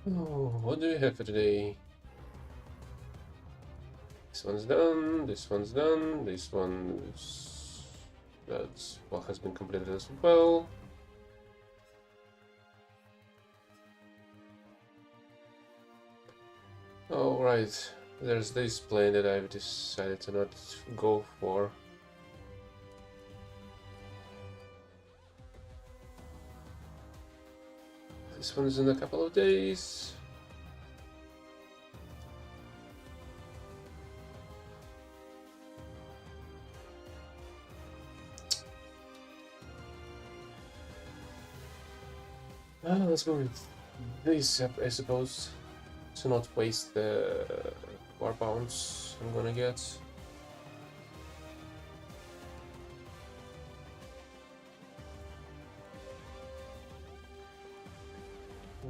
Oh, what do we have for today? This one's done, this one's done, this one's... That's what has been completed as well. Oh, right. There's this plane that I've decided to not go for. This one's in a couple of days. Let's go with this, I suppose, to not waste the war pounds I'm gonna get.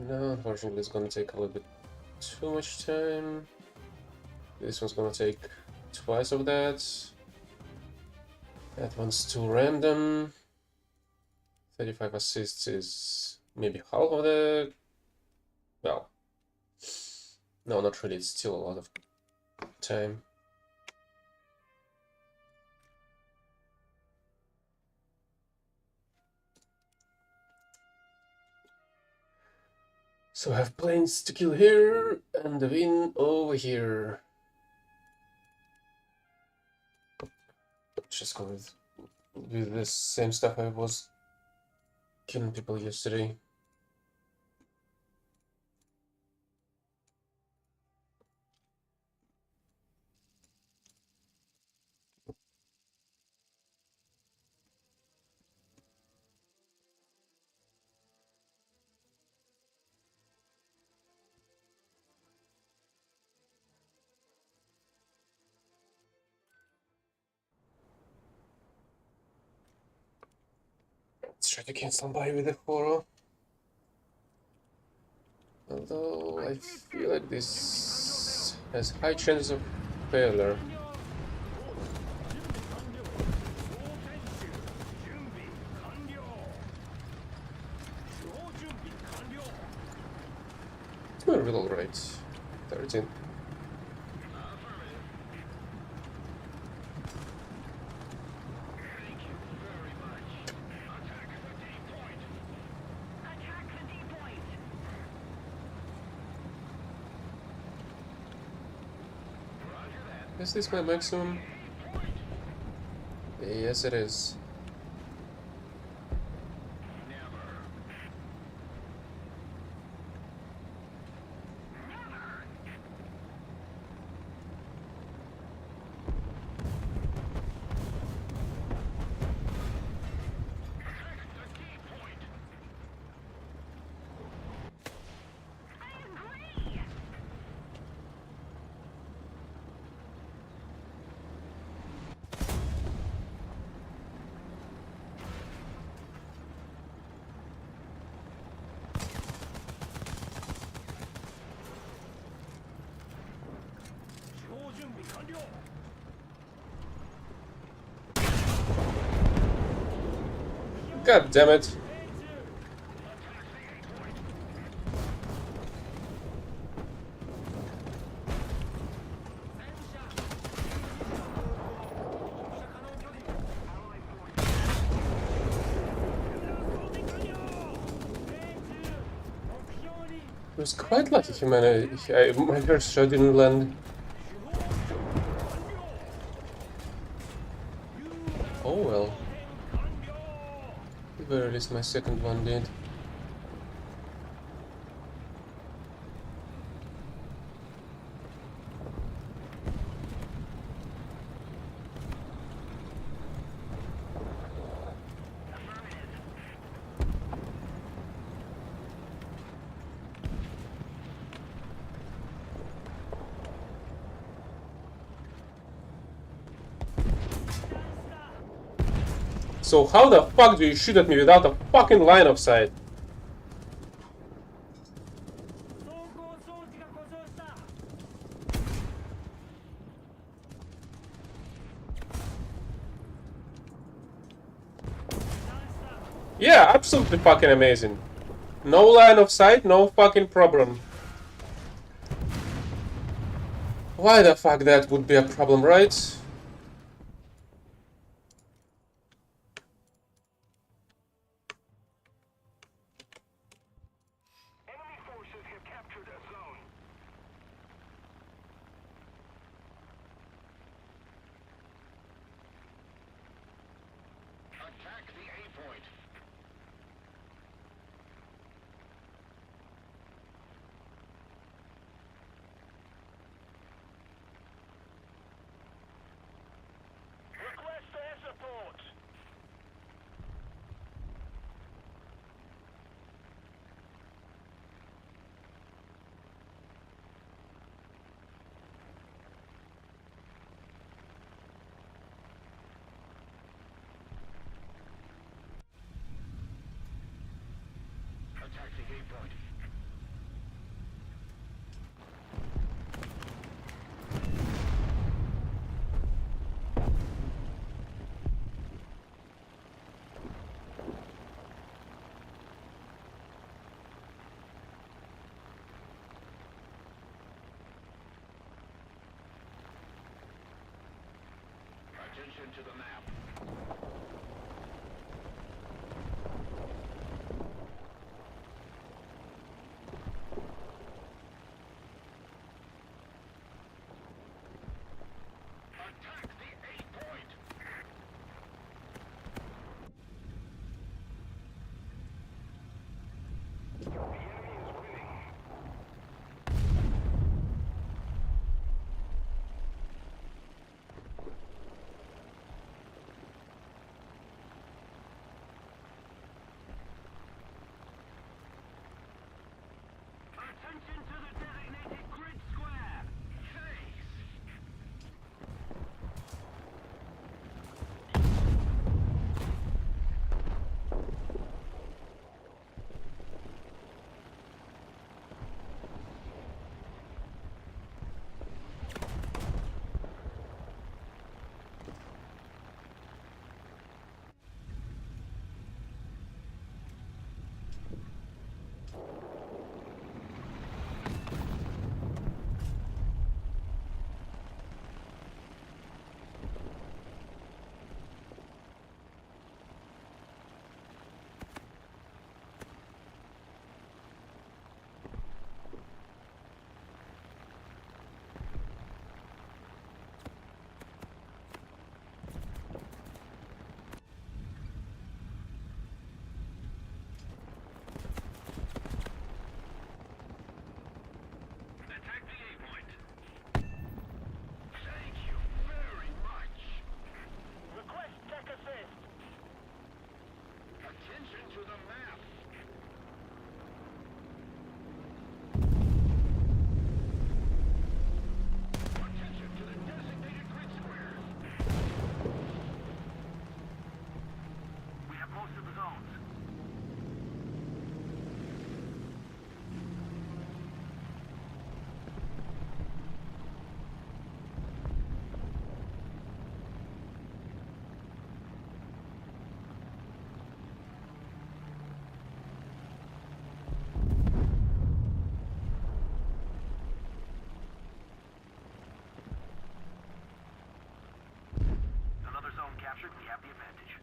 No, unfortunately it's gonna take a little bit too much time. This one's gonna take twice of that. That one's too random. 35 assists is maybe half of the... Well, no, not really, it's still a lot of time. So I have planes to kill here, and the win over here. Just go with the same stuff I was killing people yesterday. Let's try to get somebody with a horror. Although I feel like this has high chances of failure. We're real alright. 13. Is this my maximum? Yes, it is. God damn it. I was quite lucky my first shot didn't land. Oh well. At the very least my second one did. So how the fuck do you shoot at me without a fucking line of sight? Yeah, absolutely fucking amazing. No line of sight, no fucking problem. Why the fuck that would be a problem, right? Enemy forces have captured a zone. Attack the A point. Request air support. Attack the A point. Attention to the map. Attack the A point. The enemy is winning. Attention to the designated grid square. Thanks. Attack the A point. Thank you very much. Request tech assist. Attention to the map. Attention to the designated grid squares. We have most of the zones. Another zone captured, we have the advantage.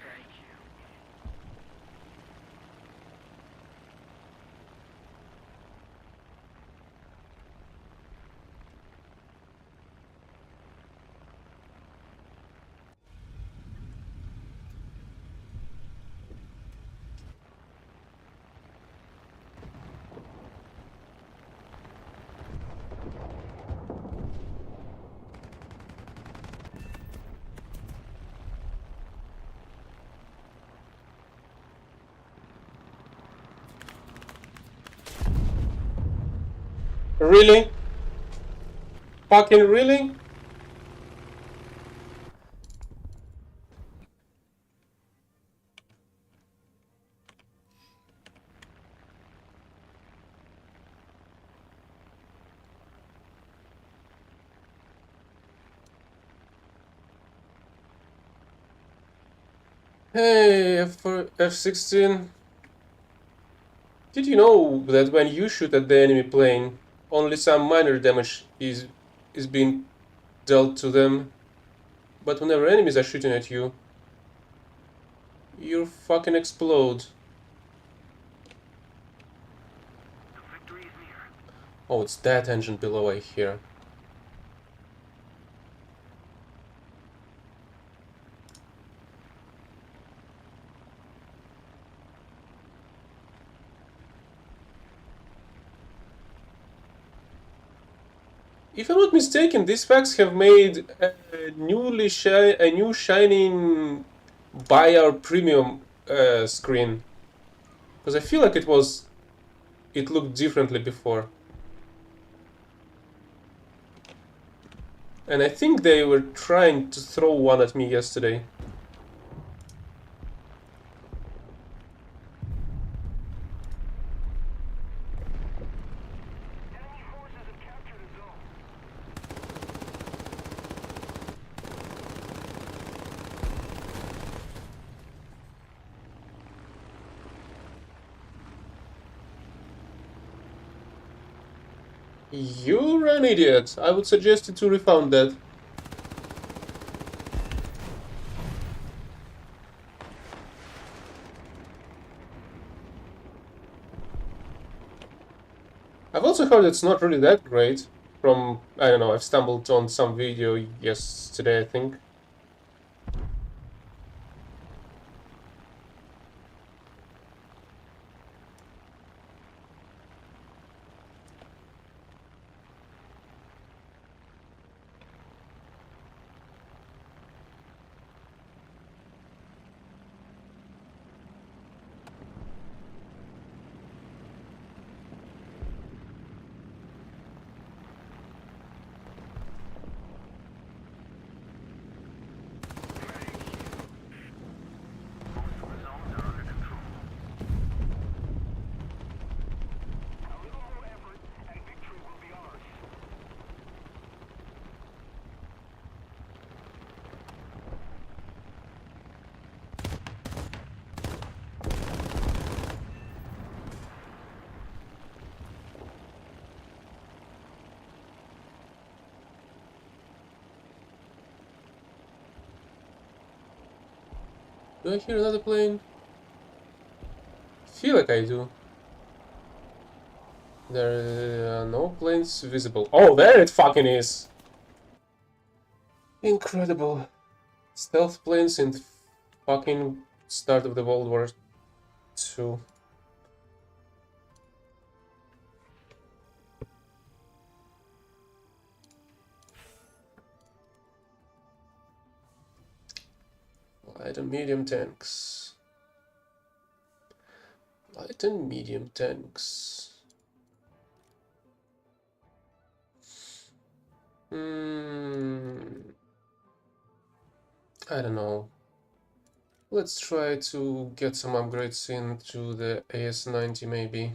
Thank you. Really? Fucking really? Hey, F-16. Did you know that when you shoot at the enemy plane, only some minor damage is being dealt to them? But whenever enemies are shooting at you, you fucking explode. Oh, it's that engine below, I hear. If I'm not mistaken, these packs have made a new shining buy our premium screen. Because I feel like it looked differently before. And I think they were trying to throw one at me yesterday. Enemy forces have captured a zone. You're an idiot. I would suggest you to refund that. I've also heard it's not really that great. From, I don't know, I've stumbled on some video yesterday, I think. A little more effort, and victory will be ours. Do I hear another plane? I feel like I do. There are no planes visible. Oh, there it fucking is! Incredible. Stealth planes in fucking start of the World War II. Light and medium tanks. Light and medium tanks. I don't know. Let's try to get some upgrades into the AS-90 maybe.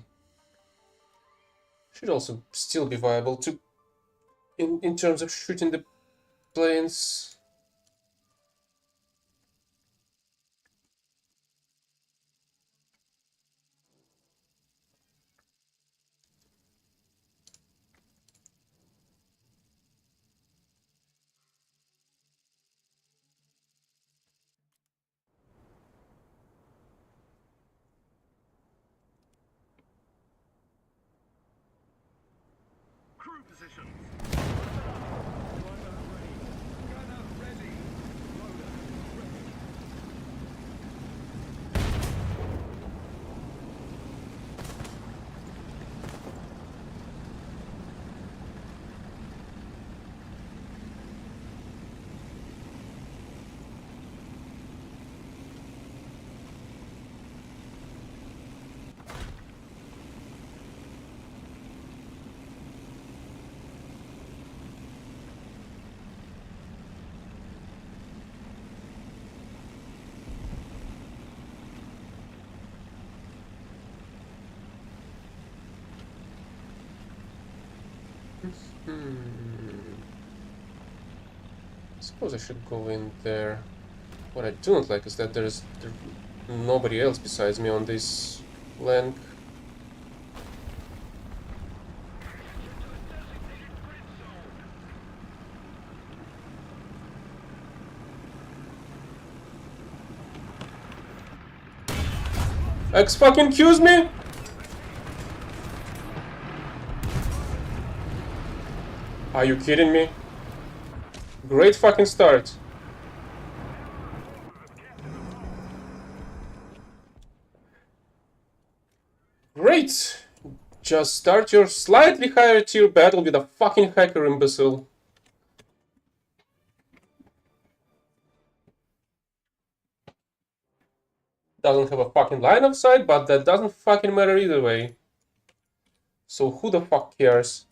Should also still be viable to in terms of shooting the planes. Crew positions. Suppose I should go in there. What I do not like is that there's nobody else besides me on this flank. Excuse me? Are you kidding me? Great fucking start. Great! Just start your slightly higher tier battle with a fucking hacker imbecile. Doesn't have a fucking line of sight, but that doesn't fucking matter either way. So who the fuck cares?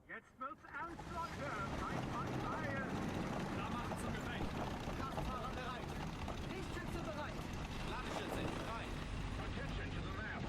Jetzt wird's ernst, Leute. Feiern. Klarmachen zum Gefecht. Kraftfahrer bereit. Lichtschütze bereit. Ladeschütze bereit. Attention to the map.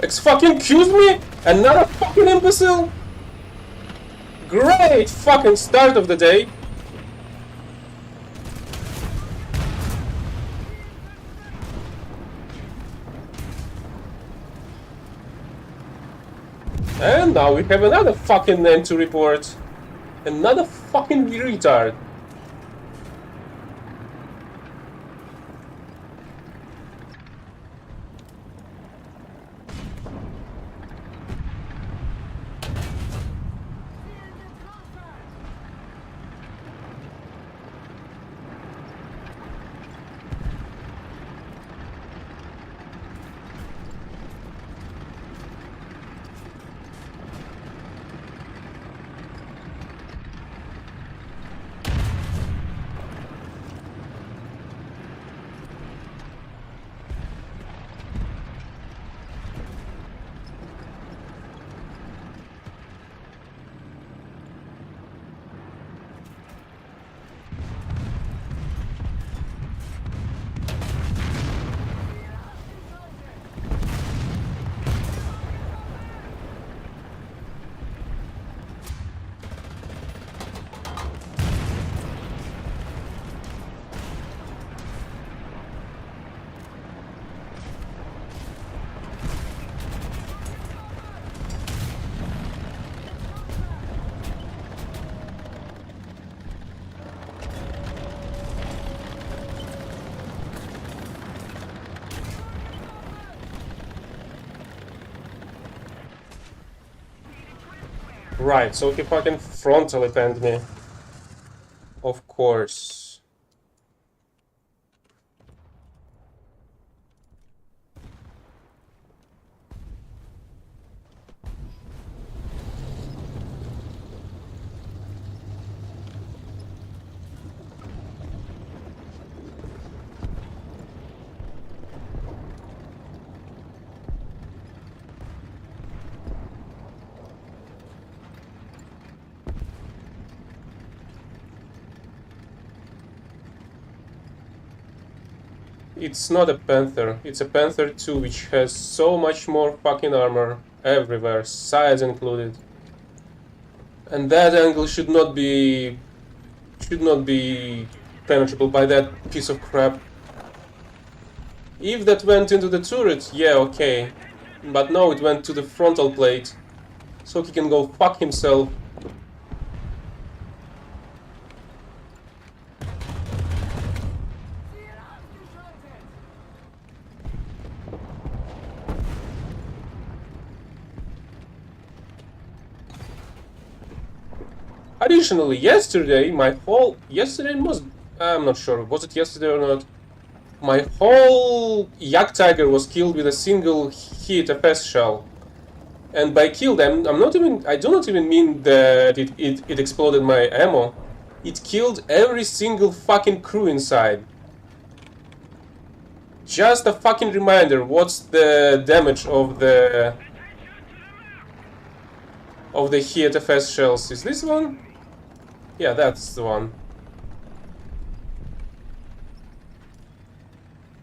Excuse me? Another fucking imbecile? Great fucking start of the day. And now we have another fucking name to report. Another fucking retard. Right, so he fucking frontally penned me. Of course. It's not a Panther. It's a Panther 2, which has so much more fucking armor everywhere, sides included. And that angle should not be penetrable by that piece of crap. If that went into the turret, yeah, okay. But no, it went to the frontal plate. So he can go fuck himself. Additionally, yesterday, I'm not sure, was it yesterday or not? My whole Yak Tiger was killed with a single hit FS shell. And by killed, I do not even mean that it exploded my ammo. It killed every single fucking crew inside. Just a fucking reminder, what's the damage of the hit FS shells? Is this one? Yeah, that's the one.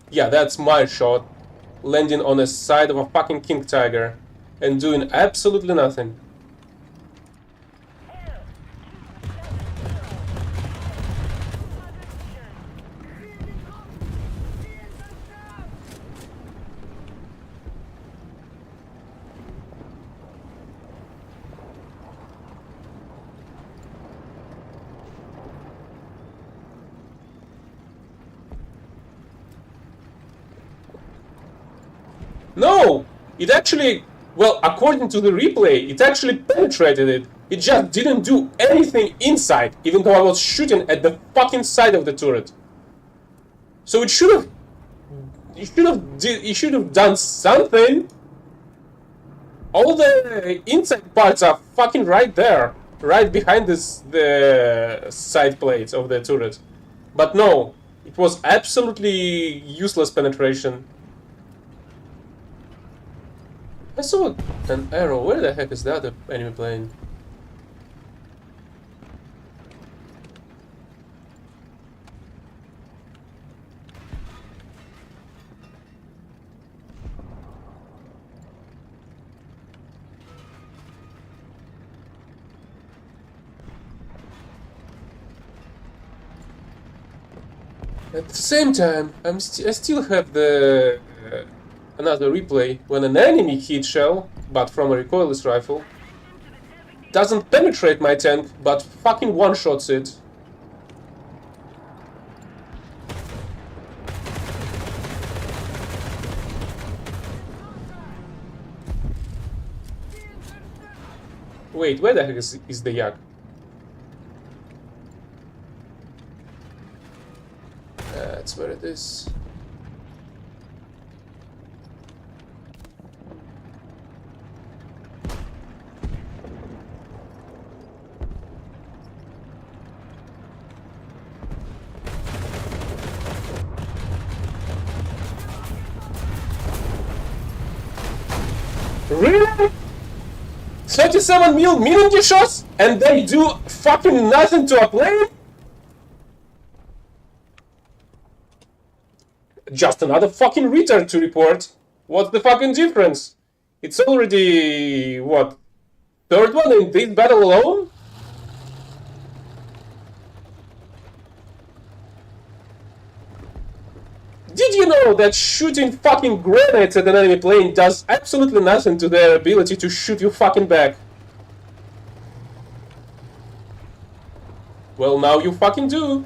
Yeah, that's my shot, landing on the side of a fucking King Tiger and doing absolutely nothing. No! It actually, well, according to the replay, it actually penetrated it. It just didn't do anything inside, even though I was shooting at the fucking side of the turret. So it should have done something. All the inside parts are fucking right there, right behind the side plates of the turret. But no, it was absolutely useless penetration. I saw an arrow. Where the heck is the other enemy plane? At the same time, I still have the another replay when an enemy hit shell, but from a recoilless rifle, doesn't penetrate my tank, but fucking one-shots it. Wait, where the heck is the Yak? That's where it is. Really? 37 millimeter shots and they do fucking nothing to a plane? Just another fucking retard to report. What's the fucking difference? It's already, what, third one in this battle alone? Did you know that shooting fucking grenades at an enemy plane does absolutely nothing to their ability to shoot you fucking back? Well, now you fucking do.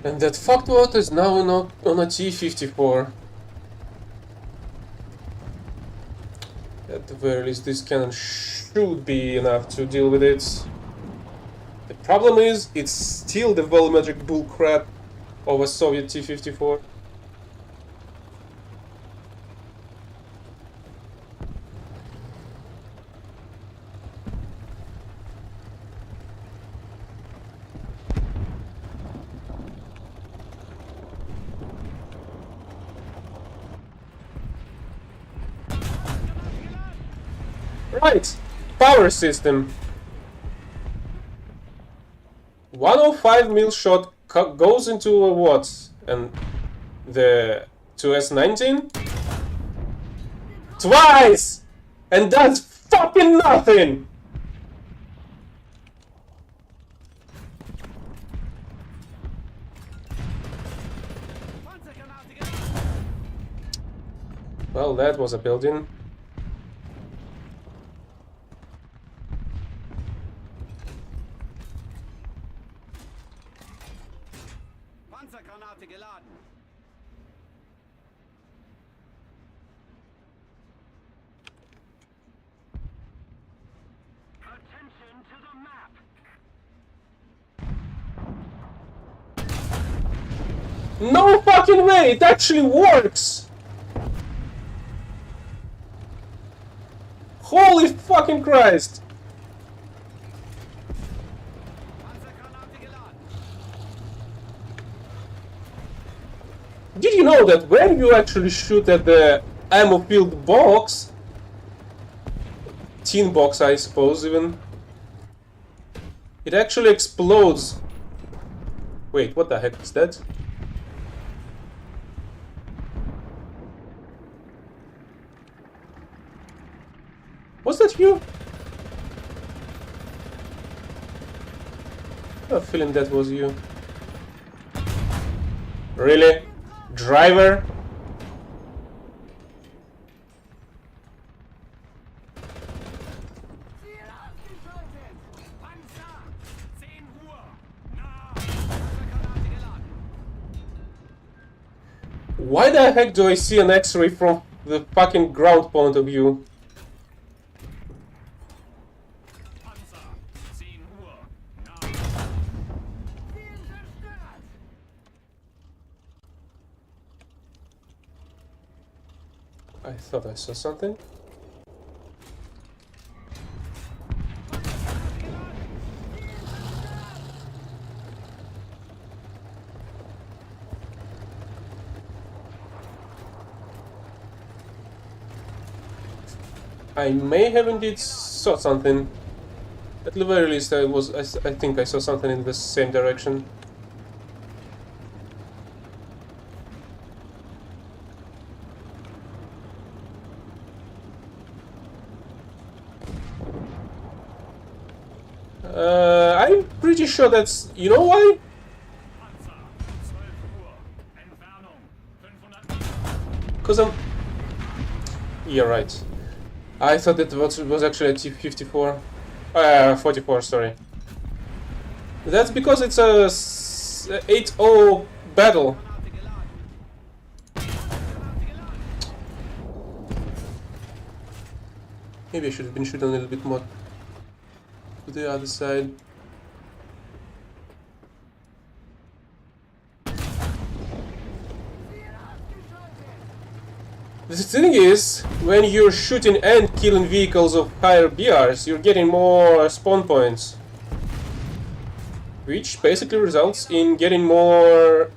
And that fuckwad is now on a T-54. At the very least, this cannon should be enough to deal with it. The problem is, it's still the volumetric bullcrap of a Soviet T-54. Right, power system. 105 mil shot goes into a what? And the 2S19? Twice! And that's fucking nothing! Well, that was a building. Panzergranate geladen. Attention to the map. No fucking way! It actually works! Holy fucking Christ! Panzergranate geladen. Did you know that when you actually shoot at the ammo filled box, tin box I suppose even, it actually explodes? Wait, what the heck is that? Was that you? I have a feeling that was you. Really? Driver? Ziel ausgeschaltet. Panzer. 10 Uhr. Nah. Panzergranate geladen. Why the heck do I see an X-ray from the fucking ground point of view? Panzer. 10 Uhr. Nah. Ziel zerstört. I thought I saw something. I may have indeed saw something. At the very least, I think I saw something in the same direction. I'm pretty sure that's... You know why? Panzer. 12 Uhr. Entfernung. 500 Because I'm... You're right. I thought it was actually a T-54. 44, sorry. That's because it's a 8-0 battle. Granate geladen. Granate geladen. Maybe I should have been shooting a little bit more to the other side. The thing is, when you're shooting and killing vehicles of higher BRs, you're getting more spawn points. Which basically results in getting more...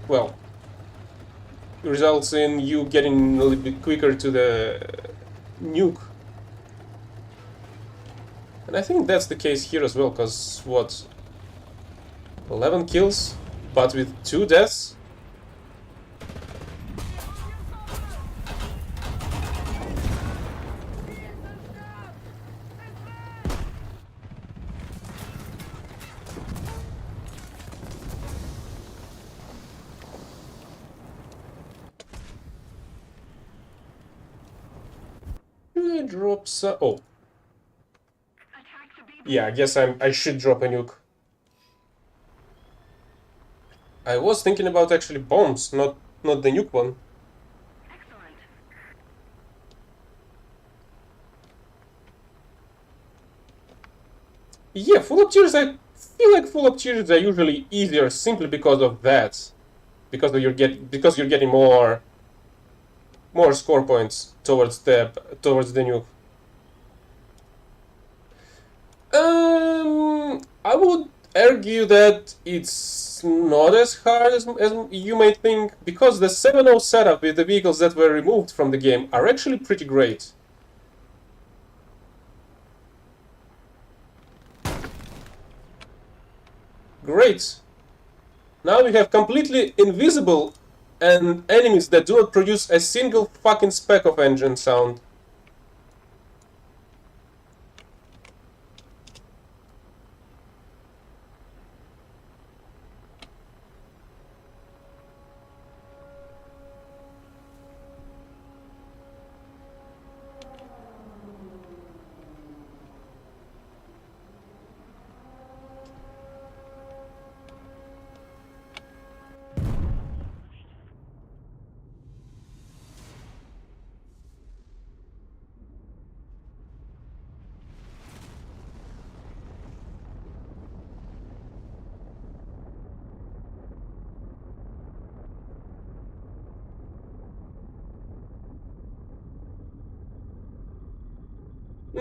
Well... results in you getting a little bit quicker to the nuke. And I think that's the case here as well, because what? 11 kills, but with 2 deaths? Should I drop some? Oh. Yeah, I guess I should drop a nuke. I was thinking about actually bombs, not the nuke one. Excellent. Yeah, full up tiers, I feel like full up tiers are usually easier simply because of that. Because you're getting more score points towards the nuke. I would argue that it's not as hard as you might think, because the 7.0 setup with the vehicles that were removed from the game are actually pretty great. Great. Now we have completely invisible and enemies that do not produce a single fucking speck of engine sound.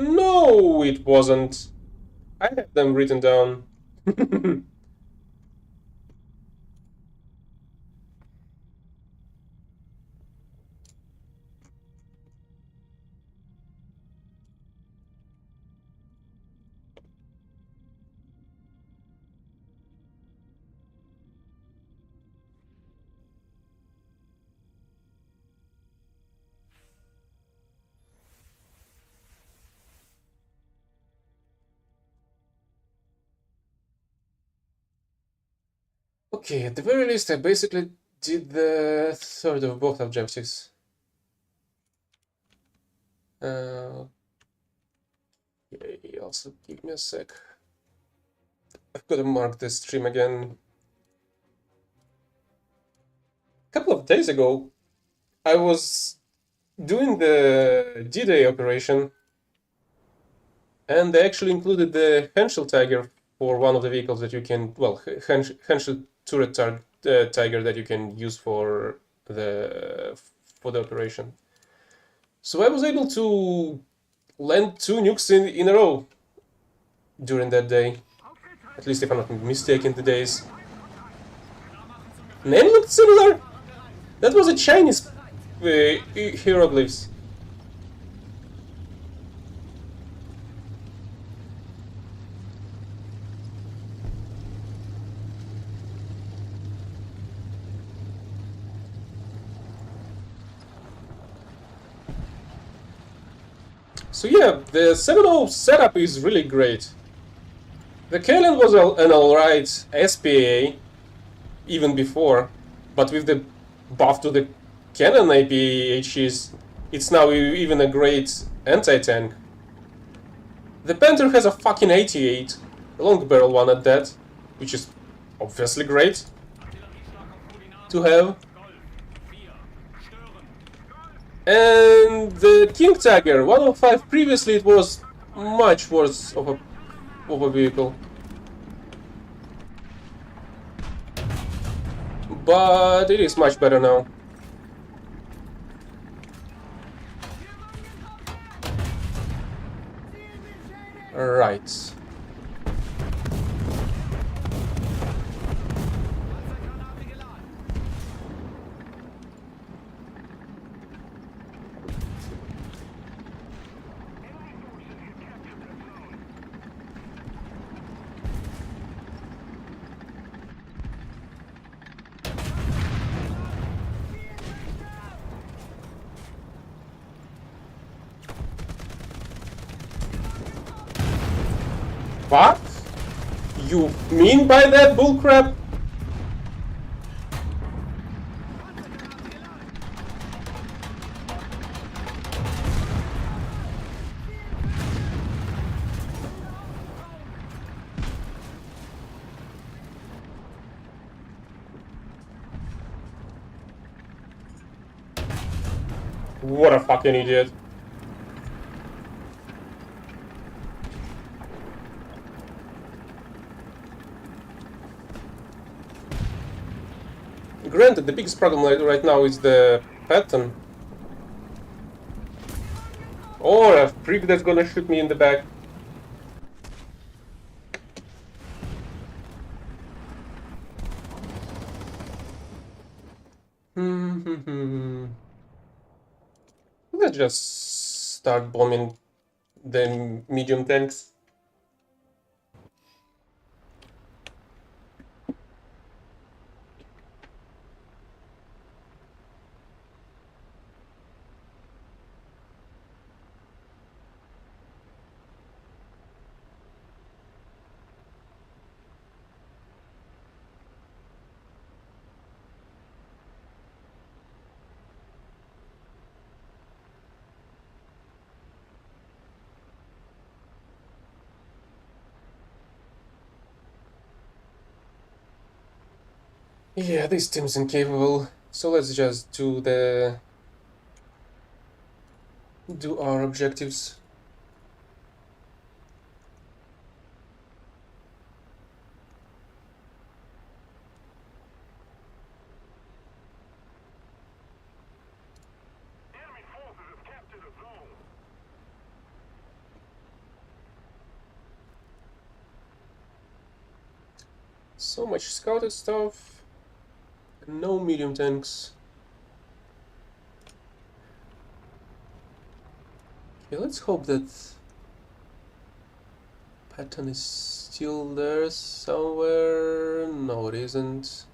No, it wasn't. I have them written down. Okay, at the very least, I basically did the third of both objectives. Okay, also give me a sec. I've got to mark this stream again. A couple of days ago, I was doing the D-Day operation, and they actually included the Henschel Tiger for one of the vehicles that you can, well, Henschel turret Tiger that you can use for the operation. So I was able to land 2 nukes in a row during that day. At least if I'm not mistaken, the days. Name looked similar. That was a Chinese hieroglyphs. So yeah, the 7.0 setup is really great. The Kalen was an alright SPA even before, but with the buff to the Cannon APHs, it's now even a great anti-tank. The Panther has a fucking 88, a long barrel one at that, which is obviously great to have. And the King Tiger 105, previously it was much worse of a vehicle. But it is much better now. Right. What? You mean by that bullcrap? What a fucking idiot. Granted, the biggest problem right now is the pattern. Or a freak that's gonna shoot me in the back. Let's just start bombing the medium tanks. Yeah, this team's incapable. So let's just do our objectives. Enemy forces have captured a zone. So much scouted stuff. No medium tanks. Okay, let's hope that pattern is still there somewhere. No, it isn't.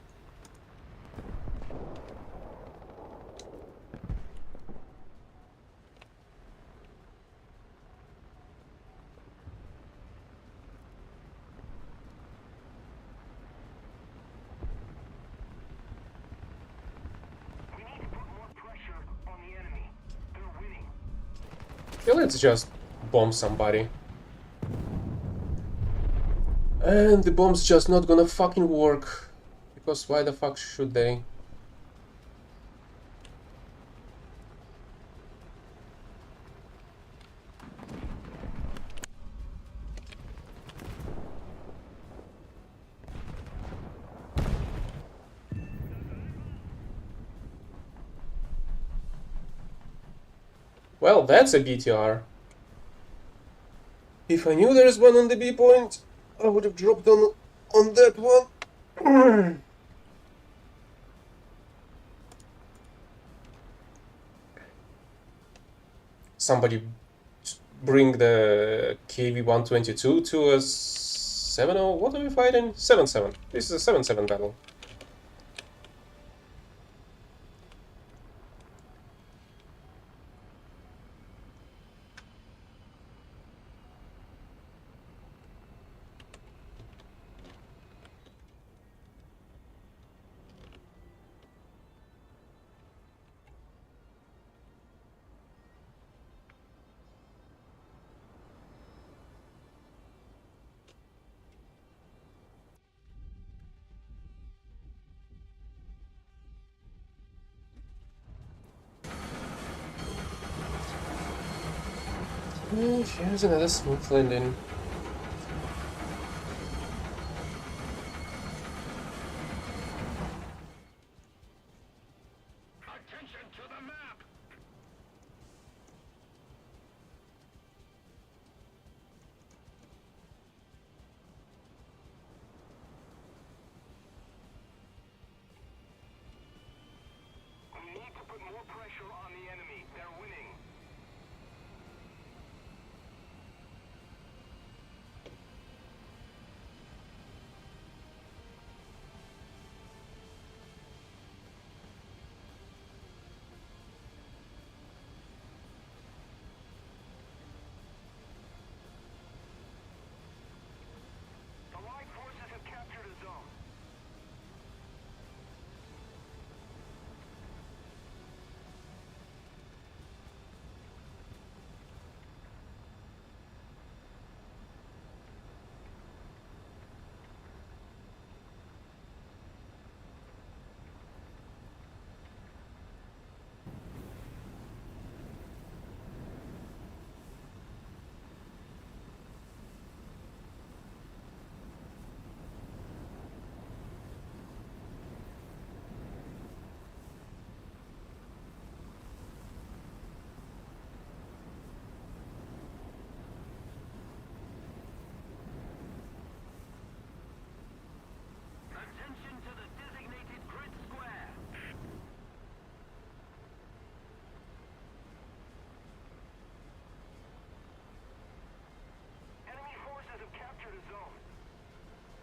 We need to put more pressure on the enemy. They're winning. Okay, let's just bomb somebody. And the bomb's just not gonna fucking work. Because why the fuck should they? Well, that's a BTR. If I knew there's one on the B point, I would have dropped on that one. Somebody bring the KV-122 to a 7-0. What are we fighting? 7-7. This is a 7-7 battle. Here's another smooth landing. Attention to the map. We need to put more pressure on the enemy. They're winning.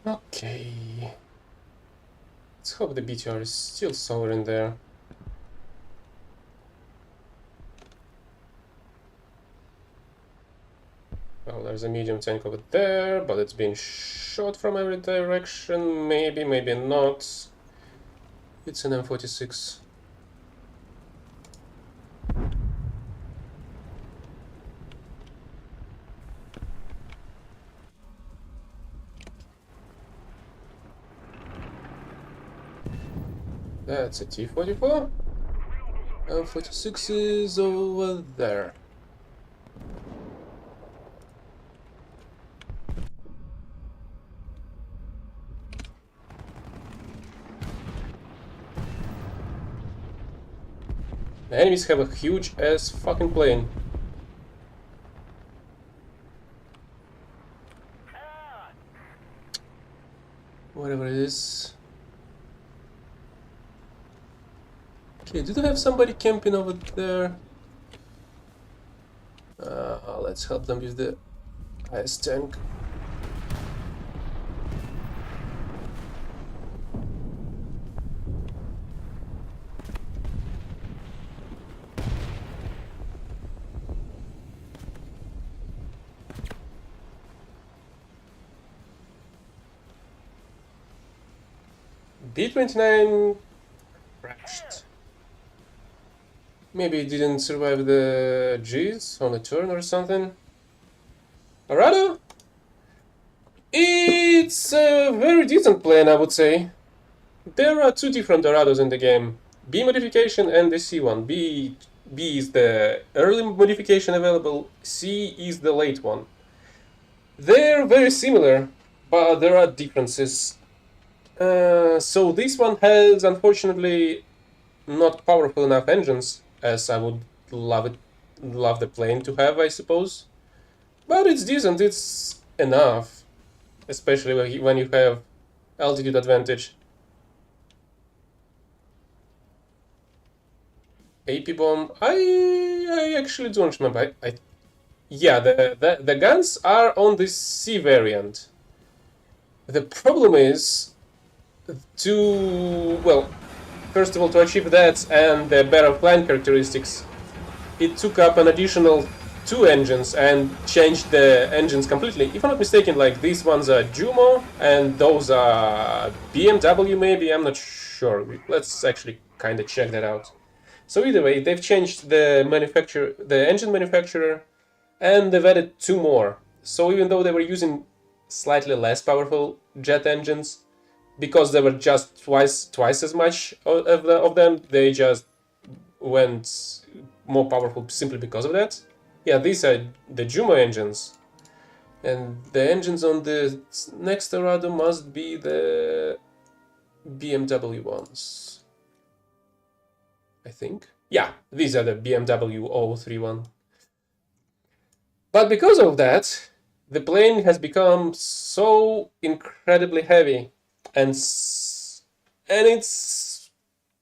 Okay. Let's hope the BTR is still somewhere in there. Well, there's a medium tank over there, but it's being shot from every direction. Maybe, maybe not. It's an M46. That's a T-44. M46 is over there. The enemies have a huge ass fucking plane. Whatever it is. Okay, do they have somebody camping over there? Let's help them with the ice tank. B-29 crashed. Maybe it didn't survive the G's on a turn or something. Arado? It's a very decent plane, I would say. There are two different Arados in the game. B modification and the C one. B is the early modification available, C is the late one. They're very similar, but there are differences. So this one has, unfortunately, not powerful enough engines as I would love the plane to have, I suppose. But it's decent, it's enough, especially when you have altitude advantage. AP bomb, I actually don't remember. Yeah, the guns are on the C variant. The problem is well, first of all, to achieve that and the better flying characteristics, it took up an additional 2 engines and changed the engines completely. If I'm not mistaken, like these ones are Jumo and those are BMW maybe, I'm not sure. Let's actually kind of check that out. So either way, they've changed the engine manufacturer, and they've added 2 more. So even though they were using slightly less powerful jet engines, because there were just twice as much of them, they just went more powerful simply because of that. Yeah, these are the Jumo engines. And the engines on the next Arado must be the BMW ones, I think. Yeah, these are the BMW 031. But because of that, the plane has become so incredibly heavy, and it's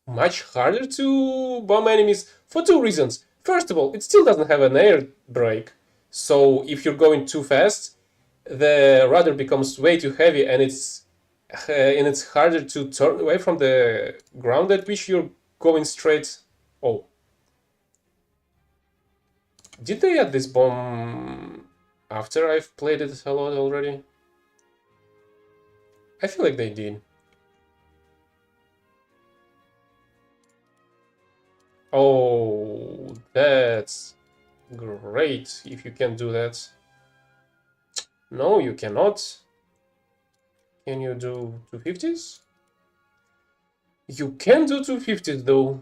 much harder to bomb enemies for 2 reasons. First of all, it still doesn't have an air brake, so if you're going too fast, the rudder becomes way too heavy, and it's harder to turn away from the ground at which you're going straight. Oh. Did they add this bomb after I've played it a lot already? I feel like they did. Oh, that's great if you can do that. No, you cannot. Can you do 250s? You can do 250s though.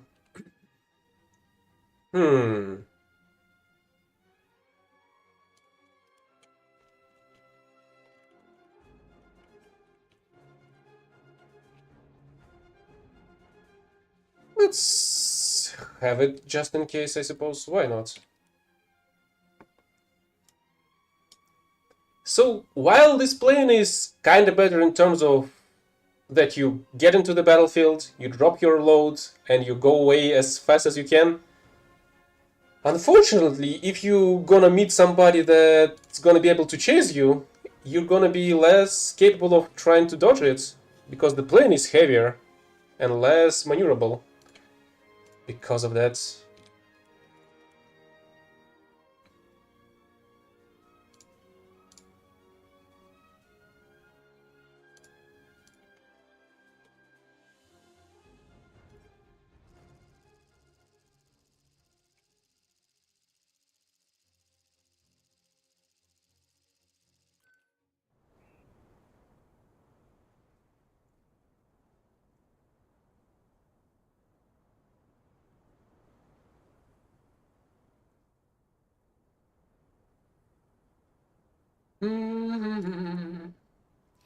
Let's have it just in case, I suppose. Why not? So, while this plane is kinda better in terms of that you get into the battlefield, you drop your load, and you go away as fast as you can, unfortunately, if you're gonna meet somebody that's gonna be able to chase you, you're gonna be less capable of trying to dodge it, because the plane is heavier and less maneuverable because of that.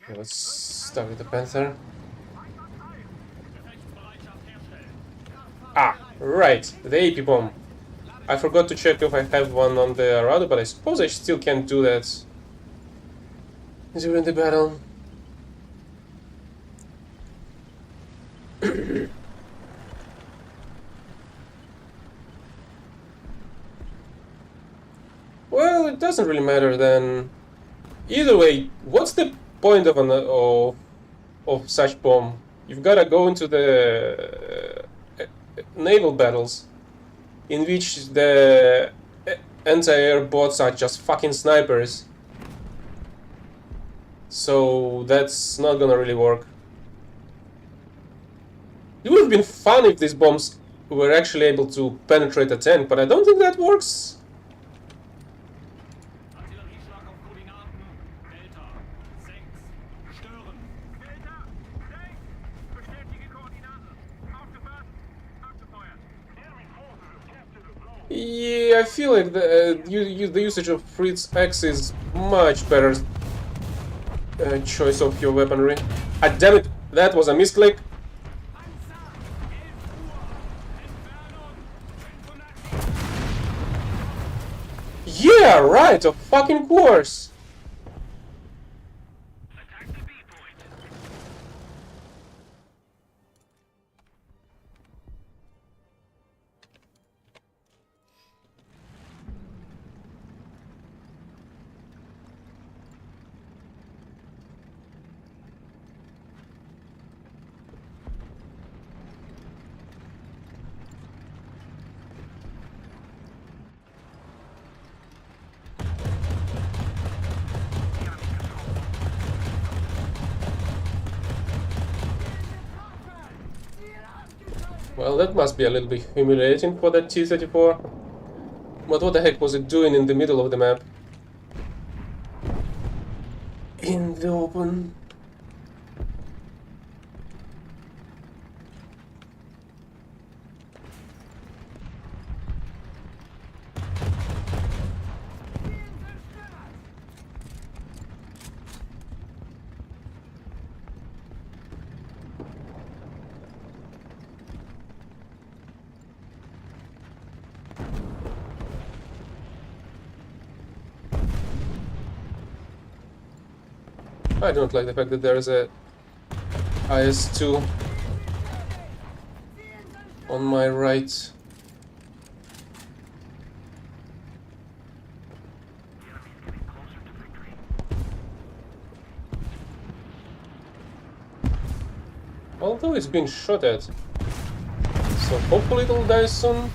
Okay, let's start with the Panther. Ah, right, the AP bomb. I forgot to check if I have one on the Arado, but I suppose I still can't do that during the battle. Well, it doesn't really matter then. Either way, what's the point of of such bomb? You've gotta go into the naval battles, in which the anti-air bots are just fucking snipers. So that's not gonna really work. It would have been fun if these bombs were actually able to penetrate a tank, but I don't think that works. Artillerieschlag auf Koordinaten. Delta 6. Stören. Delta 6. Bestätige Koordinaten. Aufgefasst. Abgefeuert. Yeah, I feel like the usage of Fritz X is much better choice of your weaponry. Ah, damn it, that was a misclick. Yeah, right, of fucking course. Well, that must be a little bit humiliating for that T-34. But what the heck was it doing in the middle of the map? In the open. I don't like the fact that there is a IS-2 on my right. Although it's being shot at. So hopefully it'll die soon.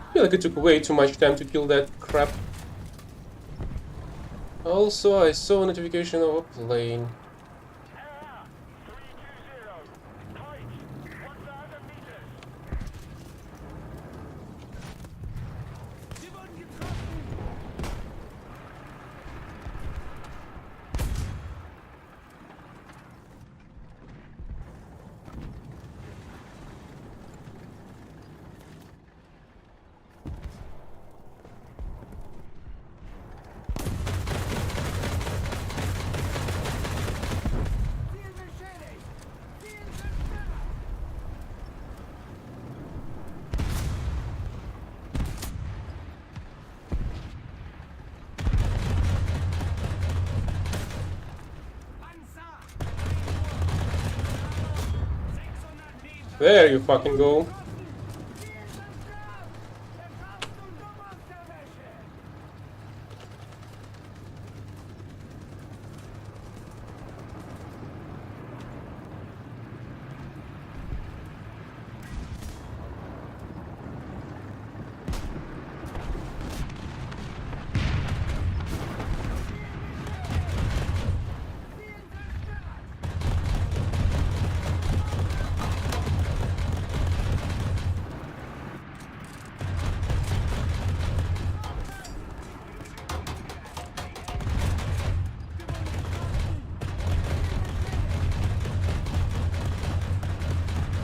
I feel like it took way too much time to kill that crap. Also, I saw a notification of a plane. There you fucking go.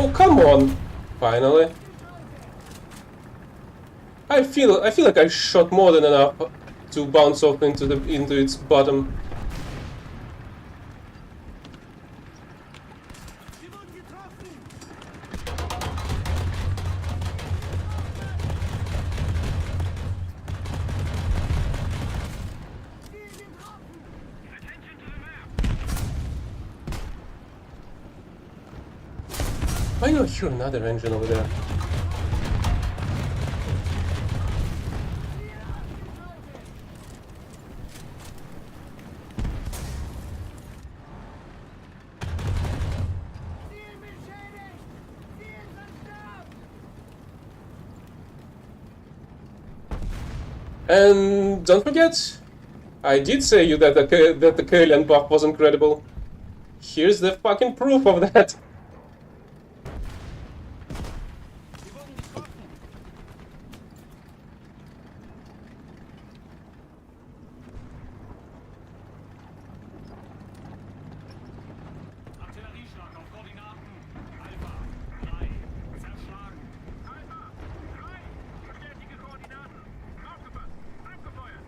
Oh, come on! Finally. I feel like I shot more than enough to bounce off into its bottom. Why do I hear another engine over there? And don't forget, I did say you that the Kaelian buff was incredible. Here's the fucking proof of that. Artillerieschlag auf Koordinaten. Alpha 3. Zerschlagen. Alpha 3. Bestätige Koordinaten. Aufgepasst. Abgefeuert.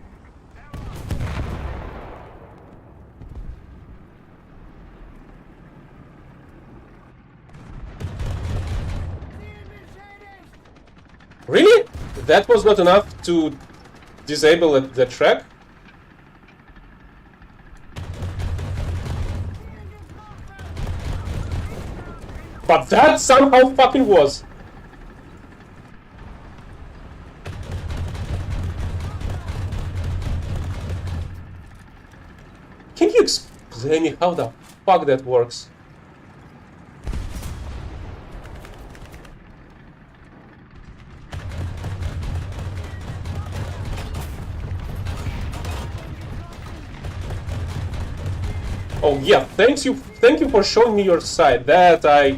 Really? That was not enough to disable the track? But that somehow fucking was. Can you explain me how the fuck that works? Oh yeah, thank you for showing me your side. That I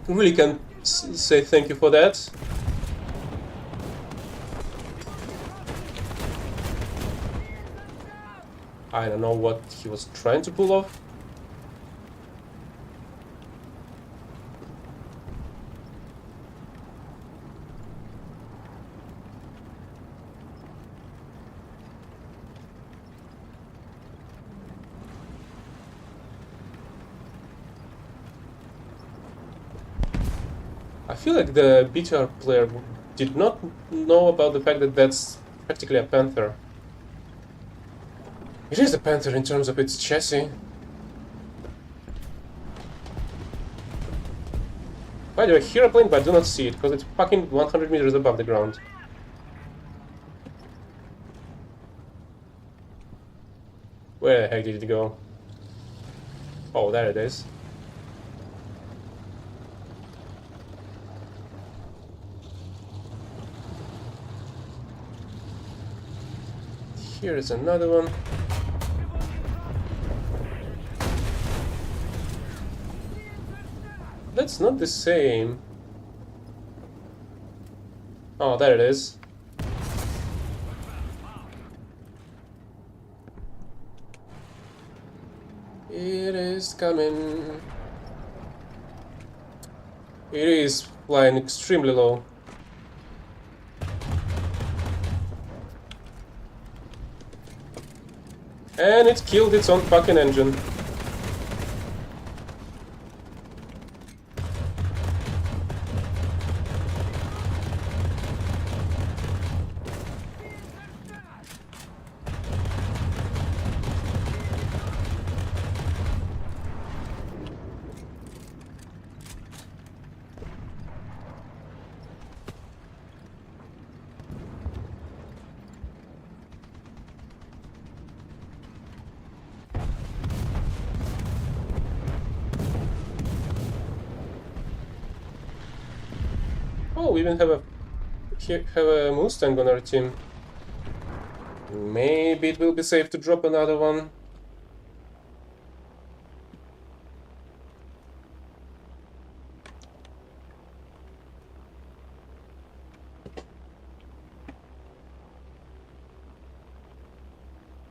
really can say thank you for that. I don't know what he was trying to pull off. I feel like the BTR player did not know about the fact that that's practically a Panther. It is a Panther in terms of its chassis. By the way, I hear a plane, but I do not see it, because it's fucking 100 meters above the ground. Where the heck did it go? Oh, there it is. Here is another one. That's not the same. Oh, there it is. It is coming. It is flying extremely low. And it killed its own fucking engine. we even have a Mustang on our team. Maybe it will be safe to drop another one.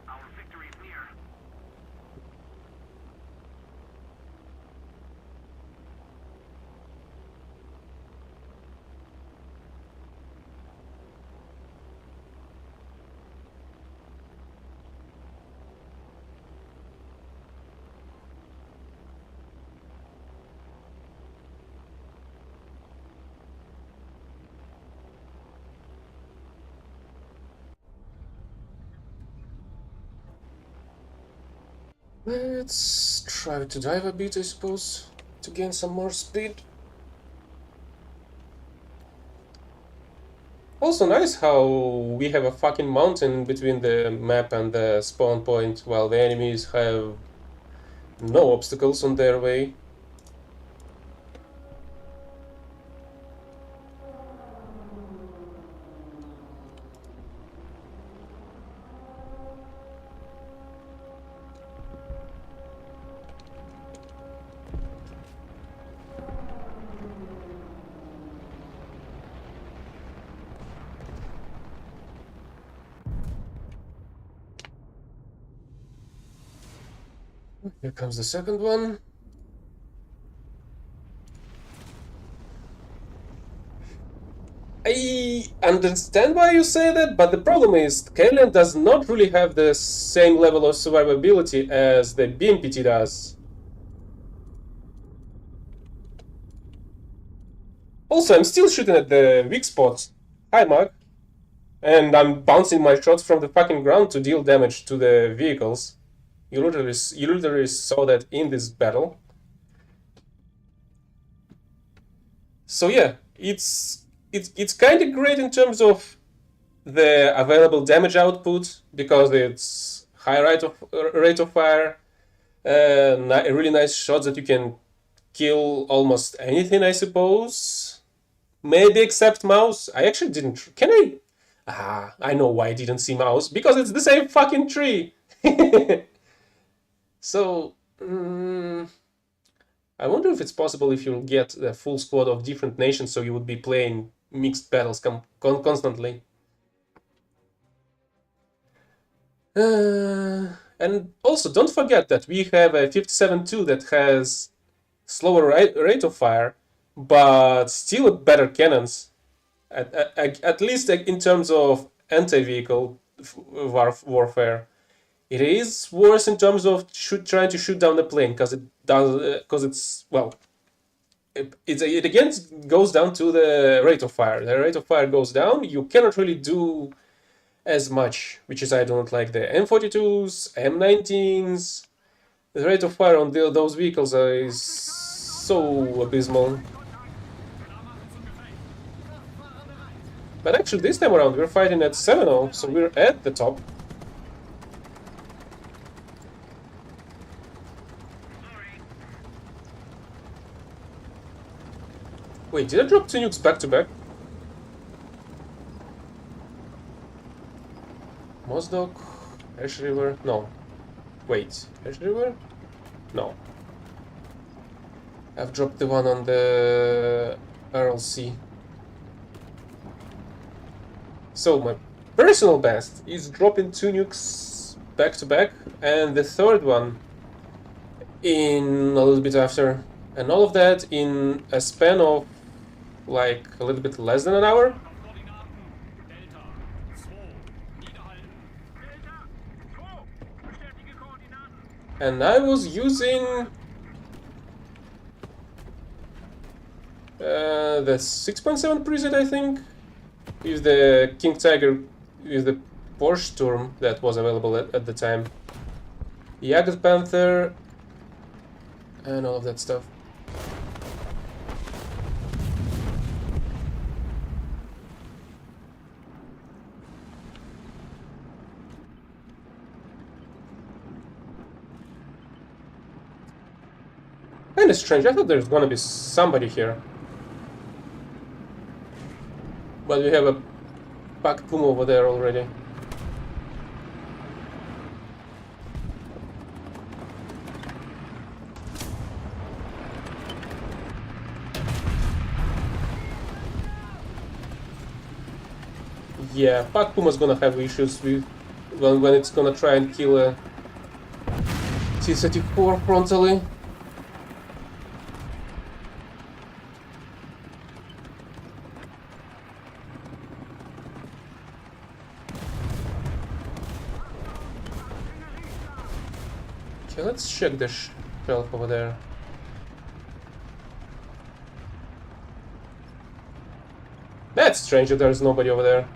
Our victory is near. Let's try to dive a bit, I suppose, to gain some more speed. Also nice how we have a fucking mountain between the map and the spawn point, while the enemies have no obstacles on their way. Here comes the second one. I understand why you say that, but the problem is Kalian does not really have the same level of survivability as the BMPT does. Also, I'm still shooting at the weak spots. Hi, Mark. And I'm bouncing my shots from the fucking ground to deal damage to the vehicles. You literally saw that in this battle. So yeah, it's kind of great in terms of the available damage output because it's high rate of fire, really nice shots that you can kill almost anything, I suppose. Maybe except mouse. I actually didn't. Can I? I know why I didn't see mouse because it's the same fucking tree. So. I wonder if it's possible if you'll get a full squad of different nations, so you would be playing mixed battles constantly. And also, don't forget that we have a 57-2 that has slower rate of fire, but still better cannons. At least in terms of anti-vehicle warfare. It is worse in terms of trying to shoot down the plane because it's well, it again goes down to the rate of fire. The rate of fire goes down. You cannot really do as much, which is I don't like the M42s, M19s. The rate of fire on those vehicles is so abysmal. But actually, this time around we're fighting at 7-0, so we're at the top. Wait, did I drop 2 nukes back to back? Mozdok, Ash River, no. Wait, Ash River? No. I've dropped the one on the RLC. So my personal best is dropping 2 nukes back to back, and the third one in a little bit after. And all of that in a span of like a little bit less than an hour. And I was using the 6.7 preset, I think, with the King Tiger, with the Porsche Sturm that was available at the time. Jagd Panther, and all of that stuff. Kinda strange, I thought there's gonna be somebody here. But we have a packed Puma over there already. Yeah, packed Puma's gonna have issues with when it's gonna try and kill a T-34 frontally. Okay, let's check the shelf over there. That's strange that there's nobody over there.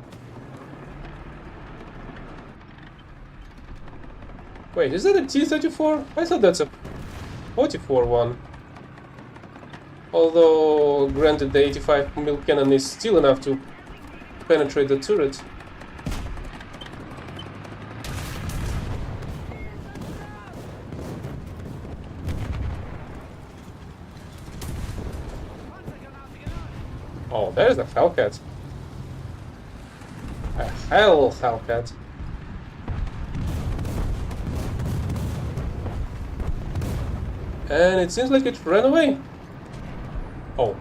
Wait, is that a T-34? I thought that's a 44 one. Although, granted, the 85mm cannon is still enough to penetrate the turret. Oh, there's a Hellcat. A Hellcat. And it seems like it ran away. Oh.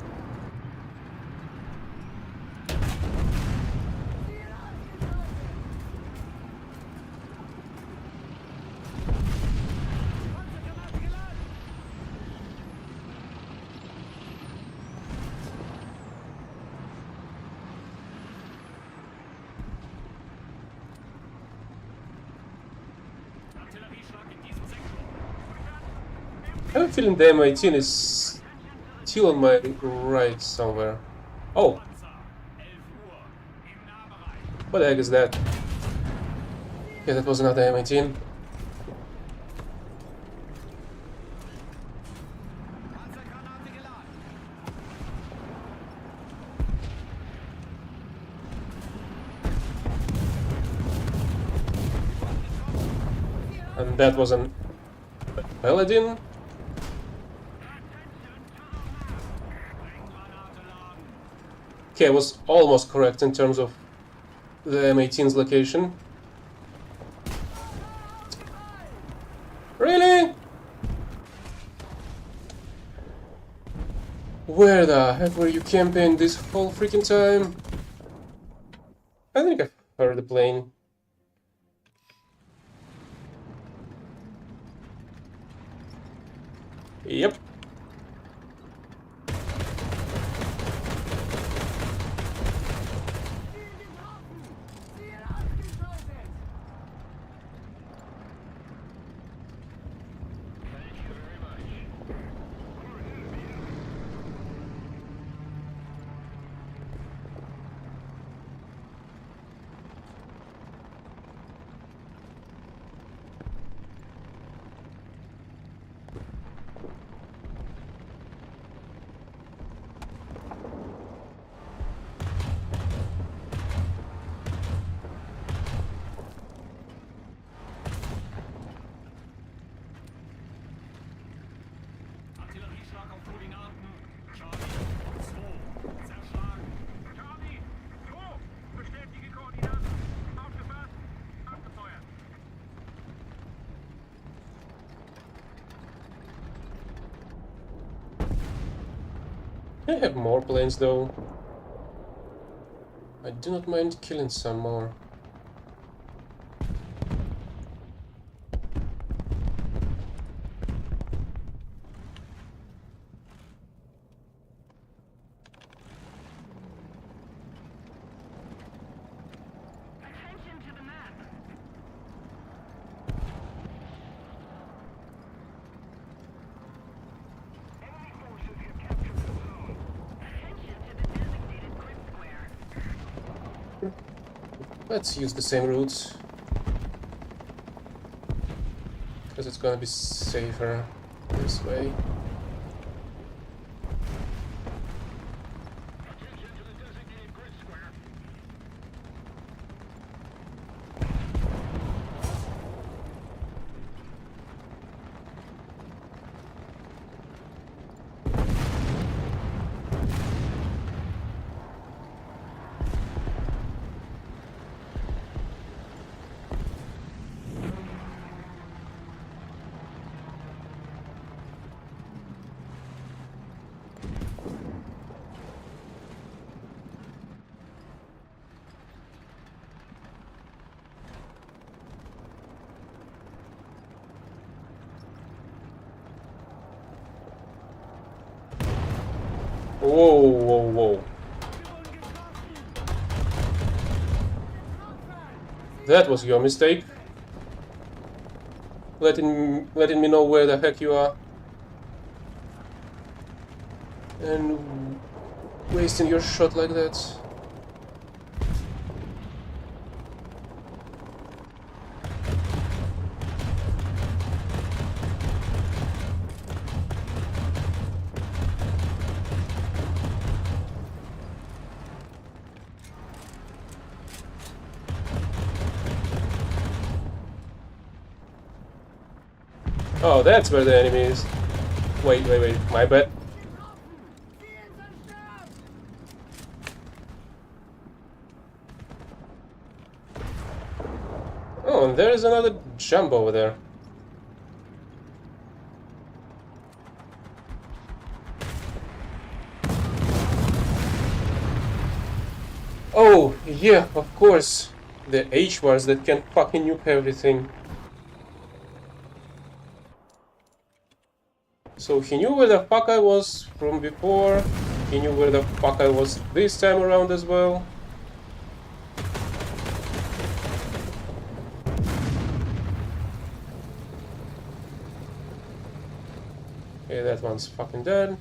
I have a feeling the M18 is still on my right somewhere. Oh! What the heck is that? Yeah, that was another M18. And that was an Paladin. Okay, I was almost correct in terms of the M18's location. Really? Where the heck were you camping this whole freaking time? I think I've heard the plane. Yep. I have more planes though. I do not mind killing some more. Let's use the same routes, because it's gonna be safer this way. Whoa, whoa, whoa. That was your mistake. Letting me know where the heck you are. And wasting your shot like that. Oh, that's where the enemy is. Wait, my bad. Oh, and there is another jump over there. Oh, yeah, of course. The H-Wars that can fucking nuke everything. So he knew where the fuck I was from before. He knew where the fuck I was this time around as well. Okay, that one's fucking dead.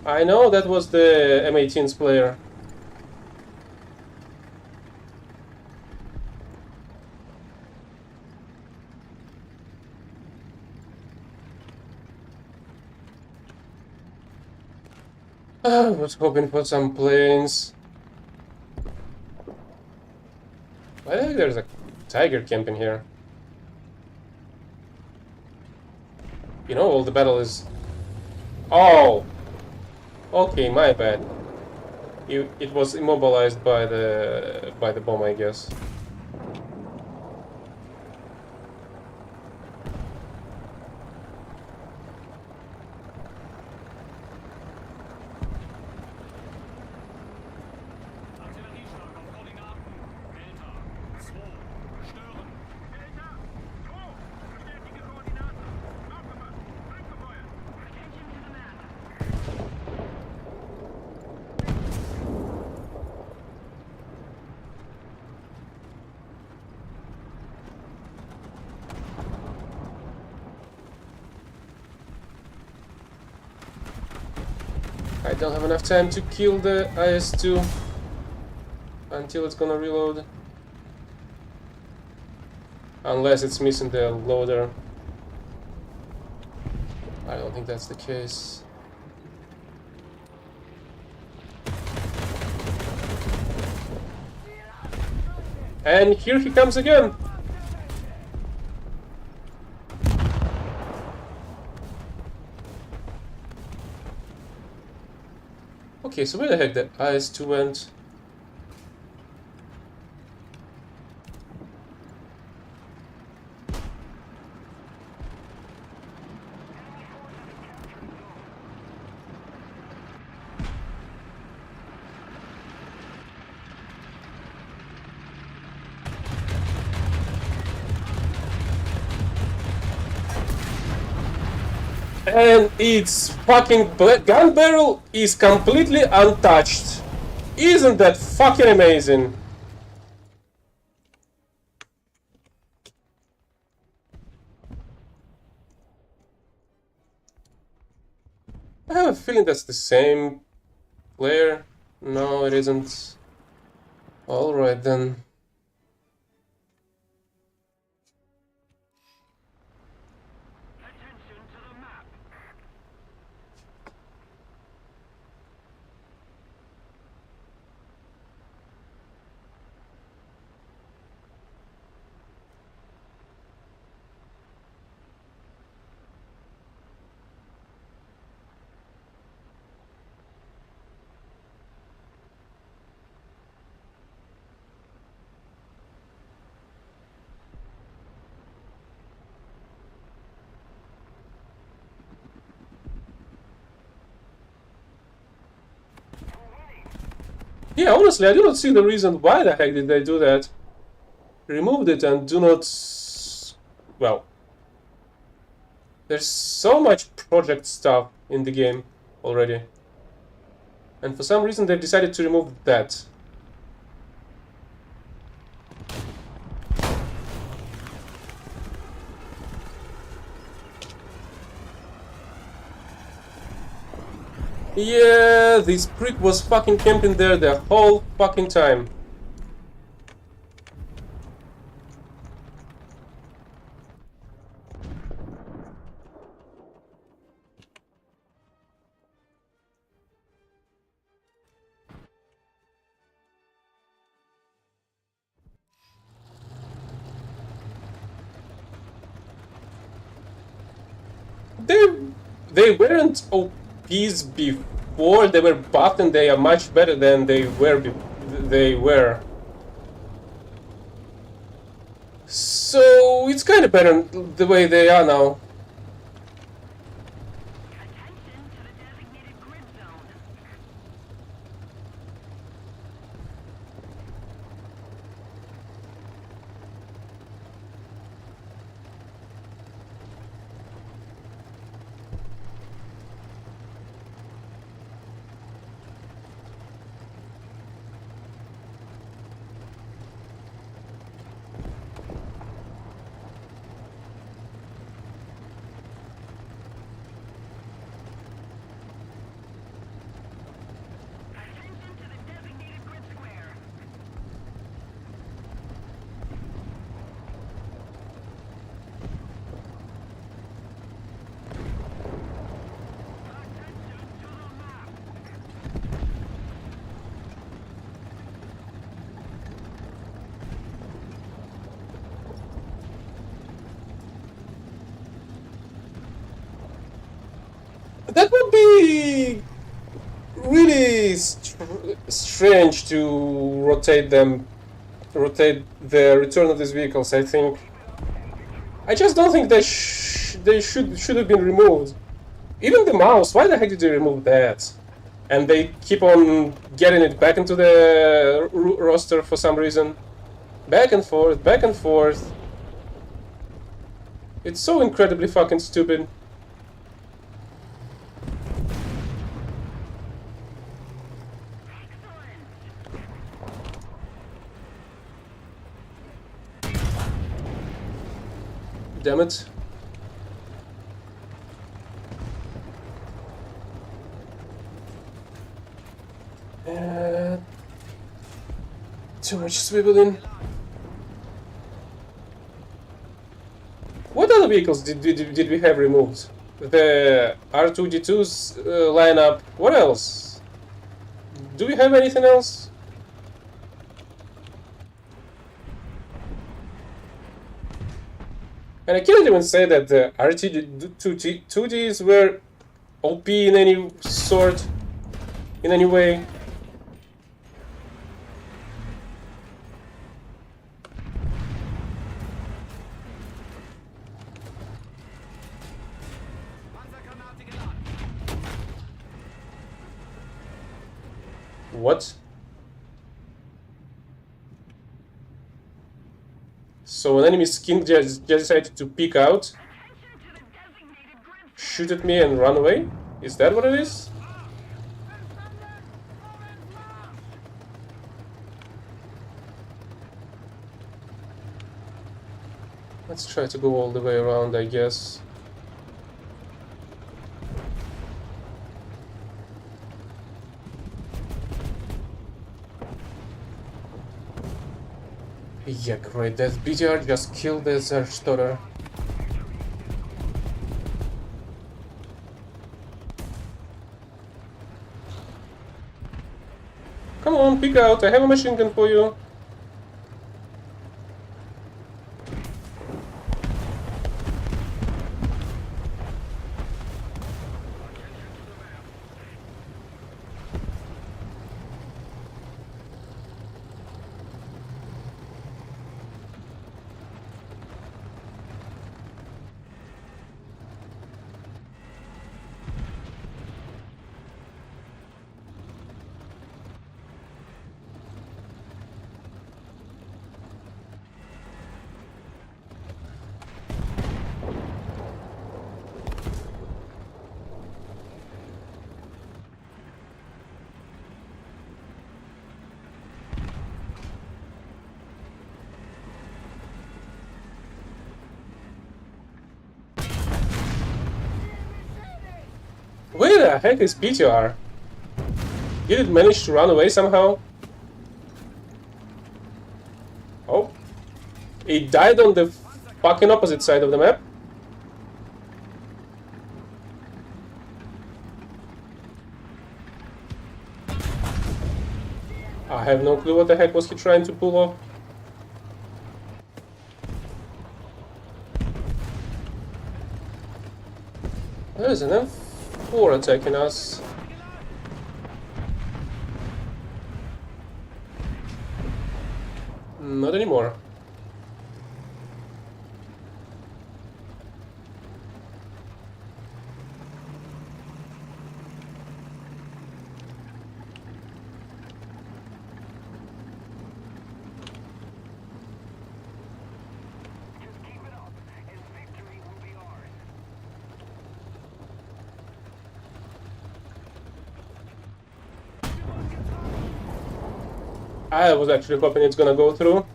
I know that was the M18's player. I was hoping for some planes. Why the heck there's a tiger camping here? You know, all the battle is... Oh! Okay, my bad. It was immobilized by the bomb, I guess. Artillerieschlag auf Koordinaten. Delta 2. Stören. Delta 2. Bestätige Koordinaten. Aufgemacht. Angefeuert. Attention to the map. I don't have enough time to kill the IS-2 until it's gonna reload. Unless it's missing the loader. I don't think that's the case. And here he comes again! Okay, so where the heck the IS-2 went? And its fucking gun barrel is completely untouched. Isn't that fucking amazing? I have a feeling that's the same player. No, it isn't. Alright then. Attention to the map. Yeah, honestly, I do not see the reason why the heck did they do that. Removed it and do not... Well, there's so much project stuff in the game already. And for some reason they've decided to remove that. Yeah, this prick was fucking camping there the whole fucking time. They weren't OPs before, they were buffed and they are much better than they were. So it's kind of better the way they are now. Attention to the designated grid zone. Attention to the designated grid square. Attention to the map. That would be really strange to rotate the return of these vehicles. I think. I just don't think they should have been removed. Even the mouse. Why the heck did they remove that? And they keep on getting it back into the roster for some reason. Back and forth, back and forth. It's so incredibly fucking stupid. Damn it. Too much swiveling. What other vehicles did we have removed? The R2-D2's lineup. What else? Do we have anything else? And I can't even say that the R2-D2s were OP in any sort, in any way. Panzergranate geladen. What? So an enemy skin just decided to peek out, Attention to the designated grid shoot at me and run away? Is that what it is? Let's try to go all the way around, I guess. Yeah, great. That BTR just killed the Zerstotter. Come on, peek out. I have a machine gun for you. Where the heck is PTR? Did it manage to run away somehow? Oh. It died on the fucking opposite side of the map. I have no clue what the heck was he trying to pull off. There's an M4 attacking us. Not anymore. Just keep it up, and victory will be ours. I was actually hoping it's gonna go through.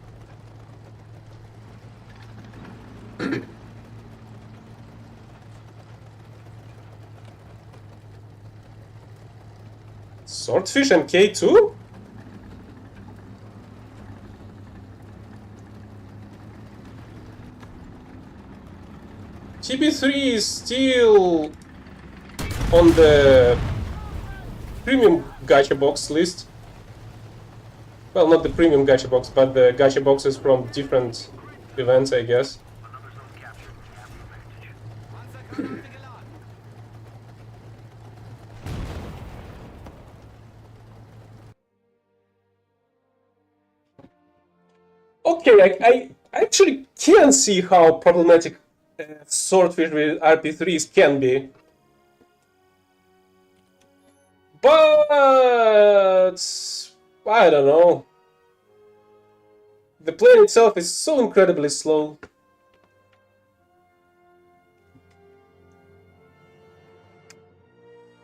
Swordfish and K2? TB3 is still on the premium gacha box list. Well, not the premium gacha box, but the gacha boxes from different events, I guess. Another zone captured. We have the advantage. Panzergranate geladen. Okay, I actually can see how problematic Swordfish with RP3s can be. But I don't know. The plane itself is so incredibly slow.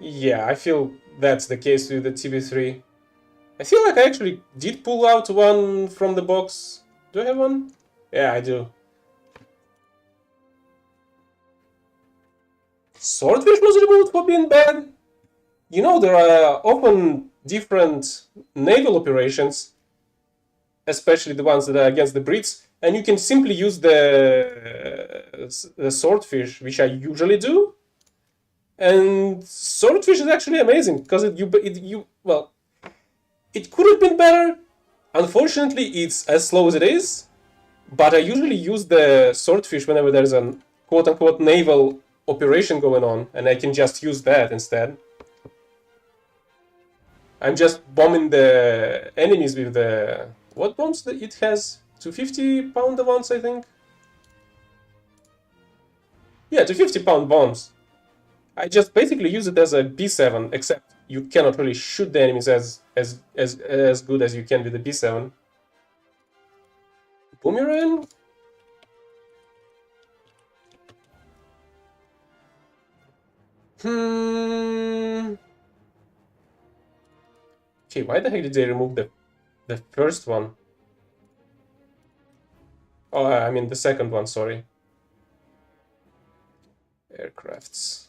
Yeah, I feel that's the case with the TB3. I feel like I actually did pull out one from the box. Do I have one? Yeah, I do. Swordfish was removed for being bad? You know, there are often different naval operations, especially the ones that are against the Brits, and you can simply use the Swordfish, which I usually do. And Swordfish is actually amazing, because it could have been better. Unfortunately, it's as slow as it is, but I usually use the Swordfish whenever there's a quote-unquote naval operation going on, and I can just use that instead. I'm just bombing the enemies with the... What bombs that it has? 250-pound ones, I think? Yeah, 250-pound bombs. I just basically use it as a B7, except you cannot really shoot the enemies as good as you can with the B7. Boomerang? Okay, why the heck did they remove the first one? Oh, I mean the second one, sorry. Aircrafts.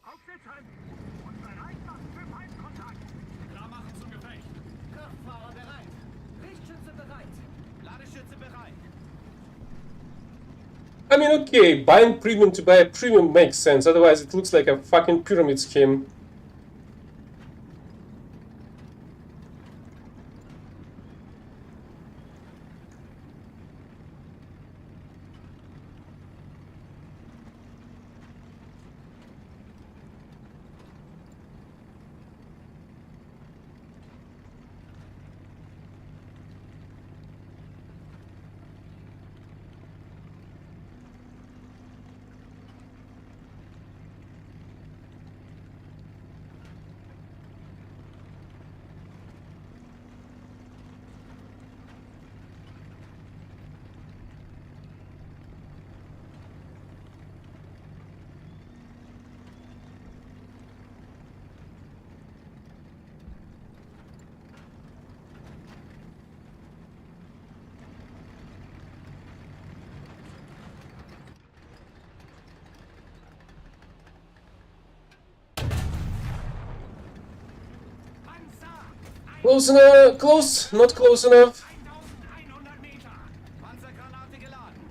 Aufsitzen! Und bereit machen für Feindkontakt! Klar machen zum Gefecht! Kraftfahrer bereit! Richtschütze bereit! Ladeschütze bereit! I mean, okay, buying premium to buy a premium makes sense, otherwise it looks like a fucking pyramid scheme. Close enough! Close! Not close enough! 1100 Meter. Panzergranate geladen.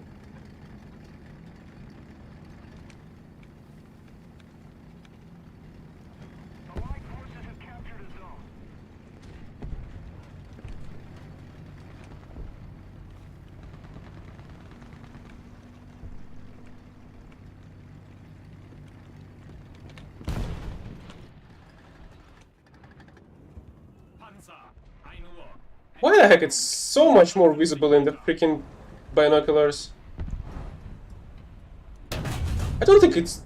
The Allied forces have captured a zone. Panzer, 1 Uhr. Why the heck it's so much more visible in the freaking binoculars? I don't think it's...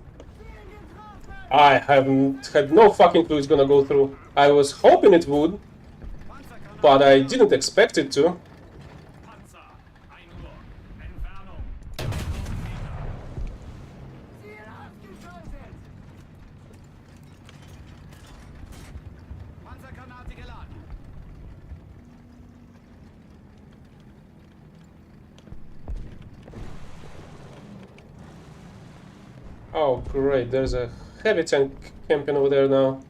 I haven't had no fucking clue it's gonna go through. I was hoping it would, Panzergranate. but I didn't expect it to. Panzer, 1 Uhr. Entfernung 1000 Meter. Panzergranate geladen. Oh great, there's a heavy tank camping over there now.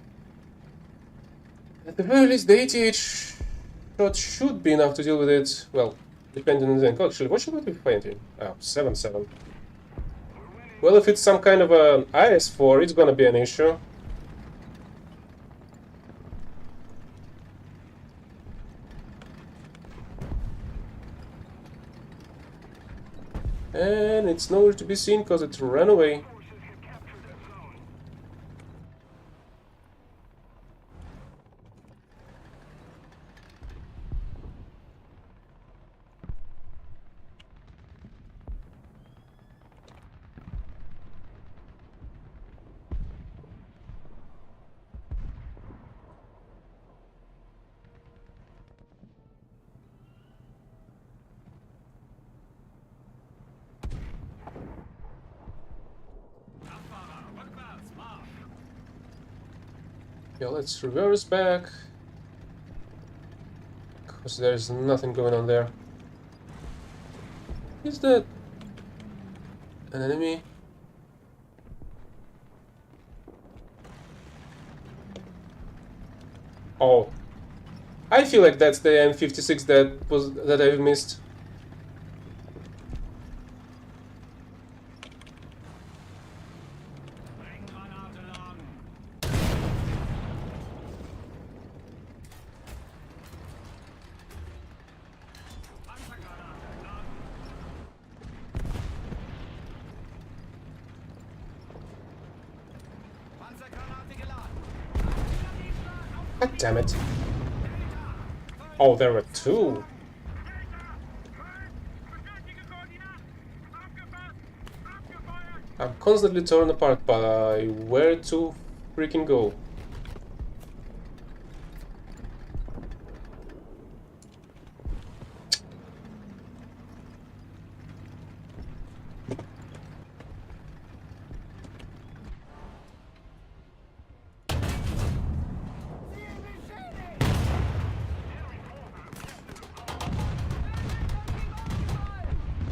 At the very least, the 88 shot should be enough to deal with it. Well, depending on the tank. Actually, what should we be fighting? Oh, 7-7. Well, if it's some kind of an IS-4, it's gonna be an issue. And it's nowhere to be seen because it ran away. Forces have captured a zone. Abfahrer, rückwärts, Marsch. Yeah, let's reverse back. Because there's nothing going on there. Is that an enemy? Oh. I feel like that's the M56 that I've missed. Brenngranate laden. Panzergranate laden. Panzergranate geladen. God damn it. Oh, there were two. Bestätige Koordinaten. Aufgepasst. Abgefeuert. I'm constantly torn apart by where to freaking go.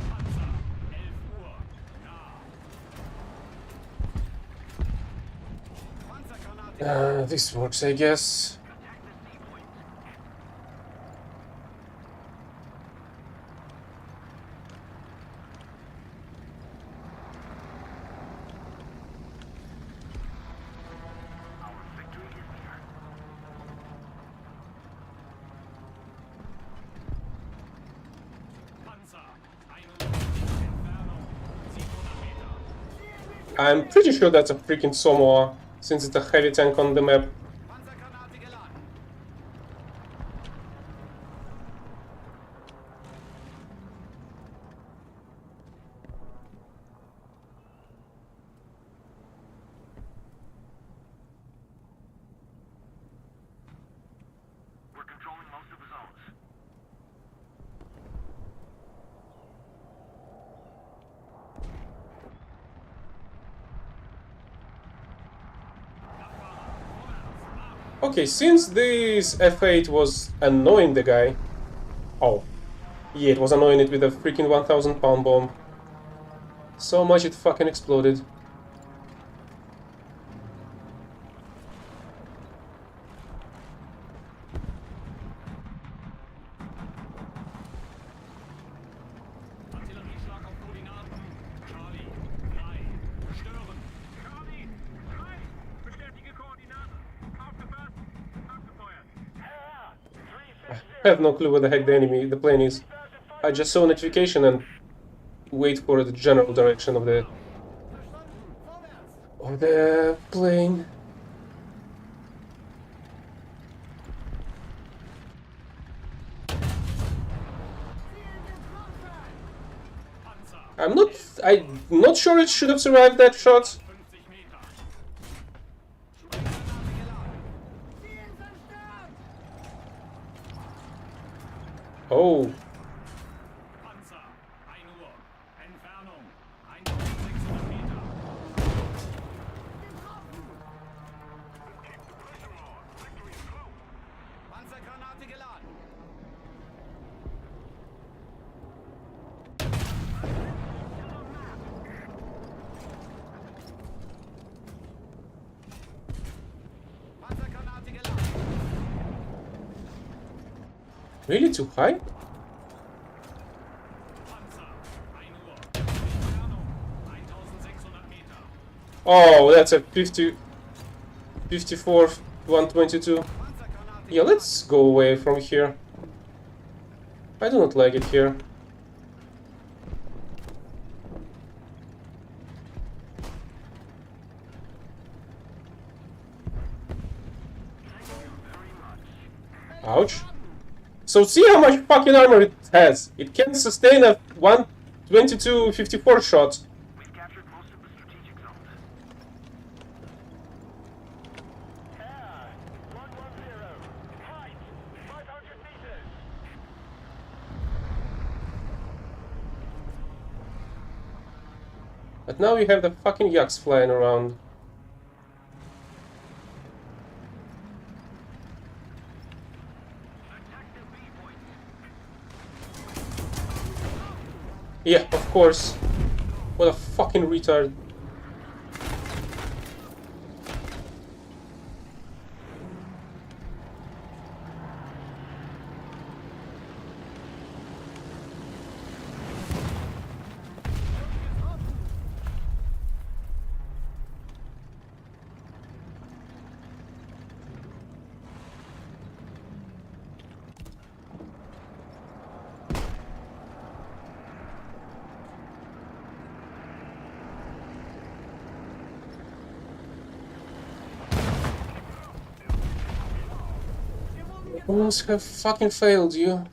Panzer, 11 Uhr. Nah. Panzergranate. This works, I guess. Panzer, 1 Uhr. Entfernung 700 Meter. I'm pretty sure that's a freaking Samoa, since it's a heavy tank on the map. Panzergranate geladen. We're controlling most of the zones. Okay, since this F8 was annoying the guy... Oh. Yeah, it was annoying it with a freaking 1000-pound bomb. So much it fucking exploded. I have no clue what the heck the plane is. I just saw a notification and wait for the general direction of the plane. I'm not sure it should have survived that shot. 50 Meter. Oh, Panzer, 1 Uhr. Entfernung, 1600 Meter. Panzergranate geladen. Panzergranate geladen. really too high? Panzer, 1 Uhr. Entfernung, 1600 Meter. Oh, that's a 54, 122. Panzergranate Yeah, let's go away from here. I do not like it here. Ouch. So see how much fucking armor it has. It can sustain a 122 54 shot. We've captured most of the strategic zones. 110. Height, 500 meters. But now you have the fucking yaks flying around. Attack the B point. Yeah, of course. What a fucking retard. Almost have fucking failed you.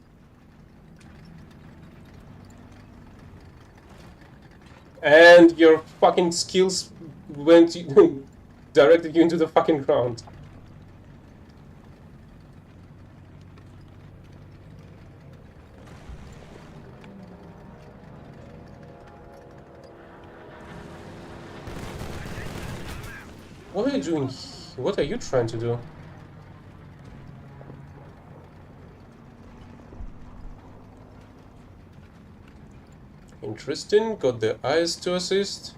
And your fucking skills went directed you into the fucking ground. What are you doing? What are you trying to do? Interesting, got the eyes to assist.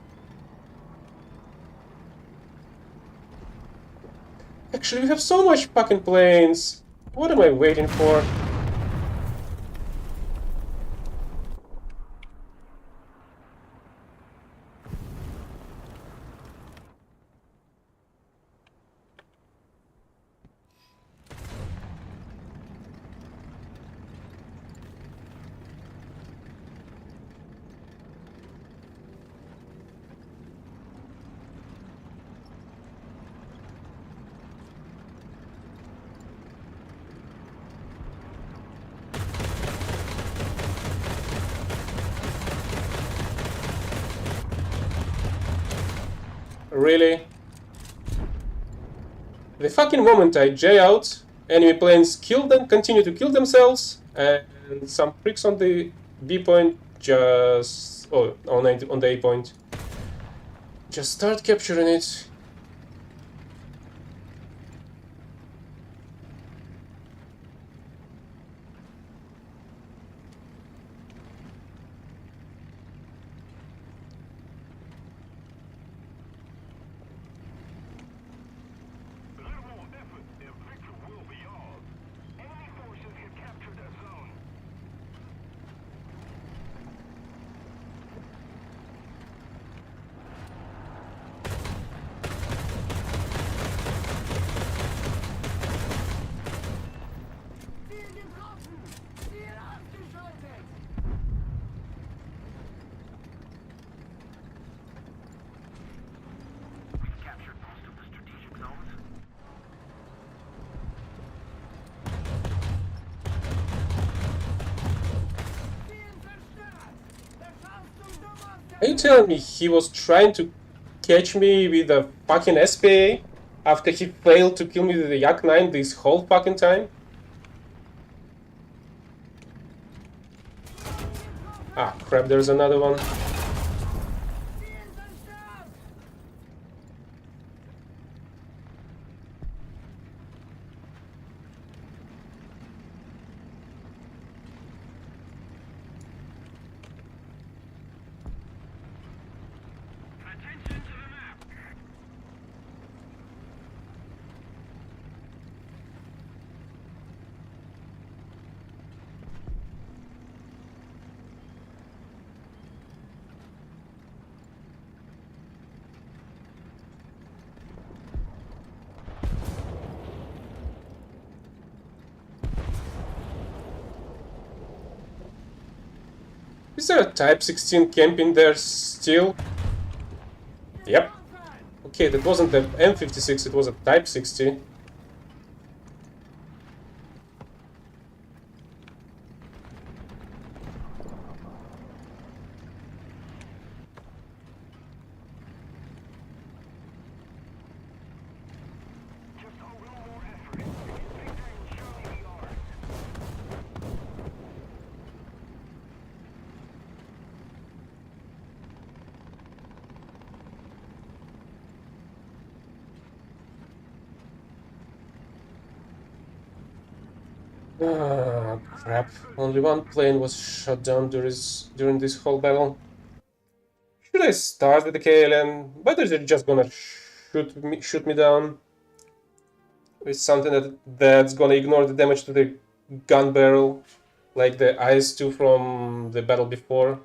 Actually, we have so much fucking planes. What am I waiting for? Really? The fucking moment I J out, enemy planes kill them, continue to kill themselves, and some pricks on the B point just... oh, on the A point. Just start capturing it. Are you telling me he was trying to catch me with a fucking SPA after he failed to kill me with the Yak 9 this whole fucking time? Ah, crap, there's another one. Attention to the map. Is there a Type 16 camping there still? Yep. Okay, that wasn't the M56, it was a Type 60. Just a little more effort. It's Victor and Charlie we are. Ah, crap. Only one plane was shot down during this whole battle. Should I start with the KLM? But they're just gonna shoot me down with something that's gonna ignore the damage to the gun barrel, like the IS-2 from the battle before.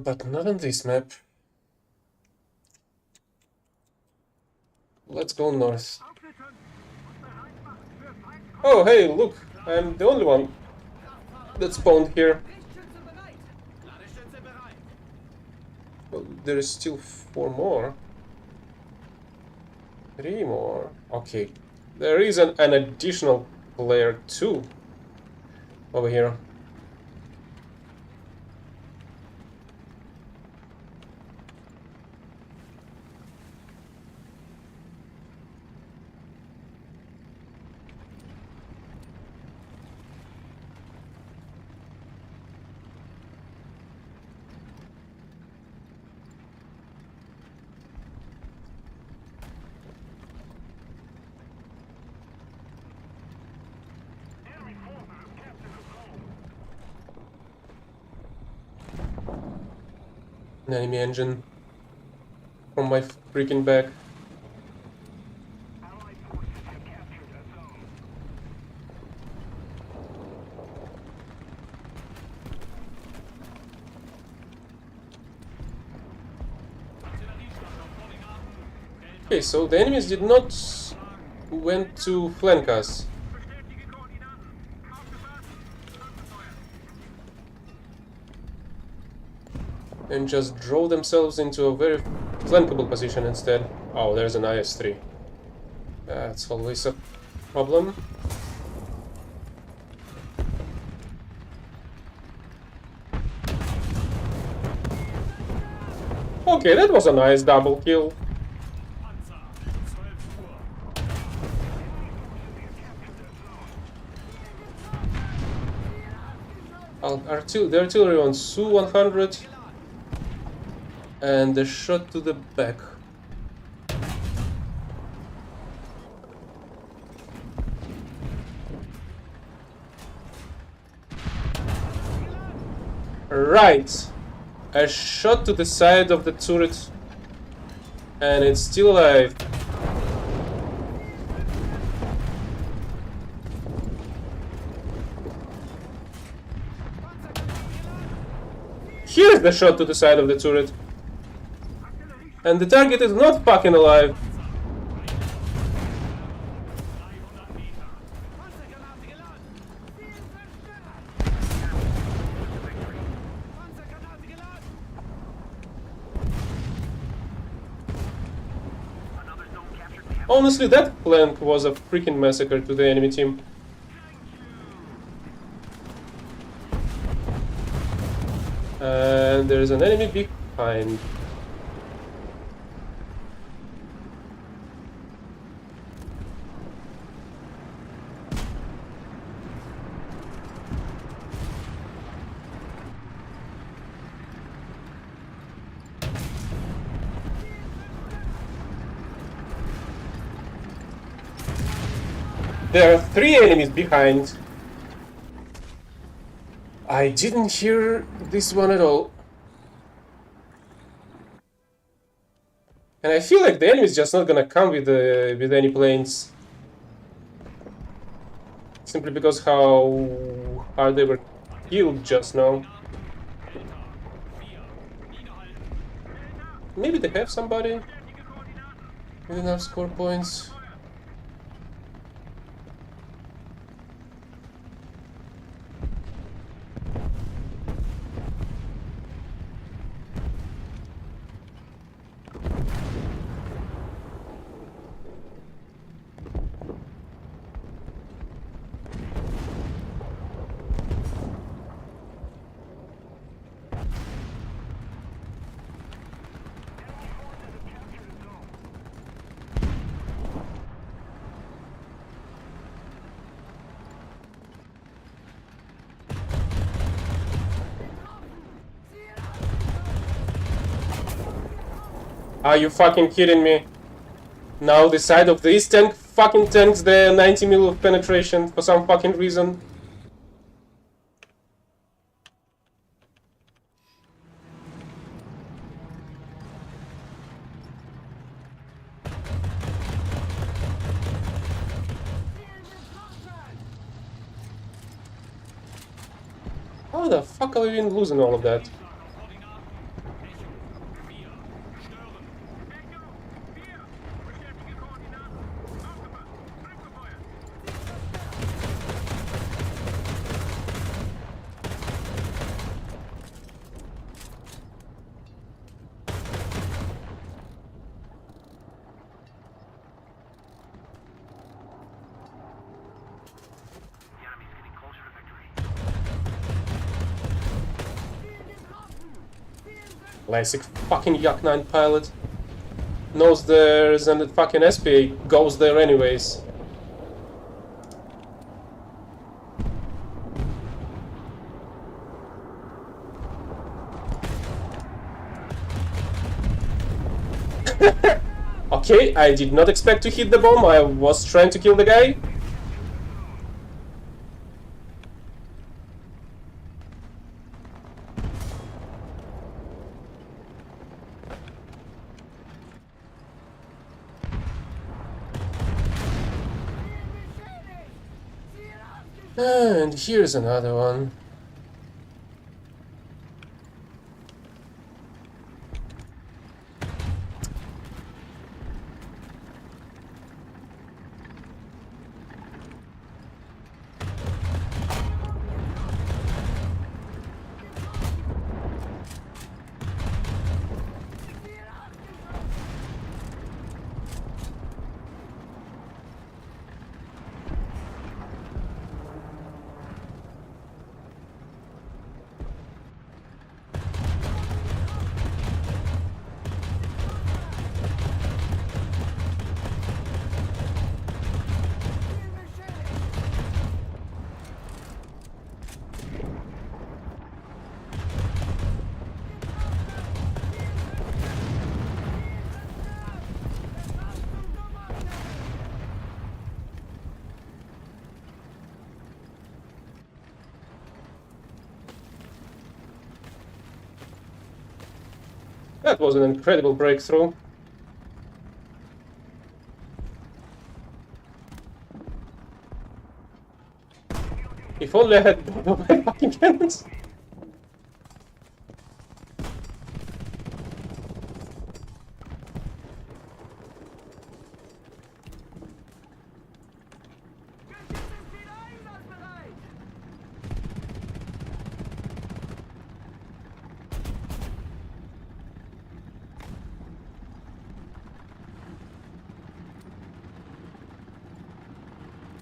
But not on this map. Let's go north. Aufsitzen und bereit machen für Feindkontakt. Oh, hey, look! I'm the only one that spawned here. Lichtschütze bereit. Ladestütze bereit. Well, there is still 4 more. 3 more. Okay. There is an additional player too over here. Enemy forces have captured the zone. An enemy engine from my freaking back. Allied forces have captured the zone. Artilleriestation Koordinaten. Okay, so the enemies did not went to flank us Bestätige Koordinaten. Aufgefasst. Angefeuert. and just drove themselves into a very flankable position instead. Oh, there's an IS-3. That's always a problem. Okay, that was a nice double kill. Panzer. 12 Uhr. The artillery on Su-100 and the shot to the back. Right. A shot to the side of the turret. And it's still alive. Here's the shot to the side of the turret. And the target is not fucking alive. Panzergranate geladen! Ziel zerstört! Panzergranate geladen! Another zone captured. We have Honestly, that flank was a freaking massacre to the enemy team. And there's an enemy behind. There are 3 enemies behind. I didn't hear this one at all. And I feel like the enemy is just not gonna come with any planes. Simply because how hard they were killed just now. Maybe they have somebody with enough score points. Are you fucking kidding me? Now the side of this tank fucking tanks the 90 mil of penetration for some fucking reason. How the fuck are we even losing all of that? the enemy's getting closer to victory. Classic fucking Yak 9 pilot. Knows there's a fucking SPA, goes there anyways. Okay, I did not expect to hit the bomb, I was trying to kill the guy. And here's another one. That was an incredible breakthrough. If only I had both of my fucking cannons. Geschütze wieder einsatzbereit!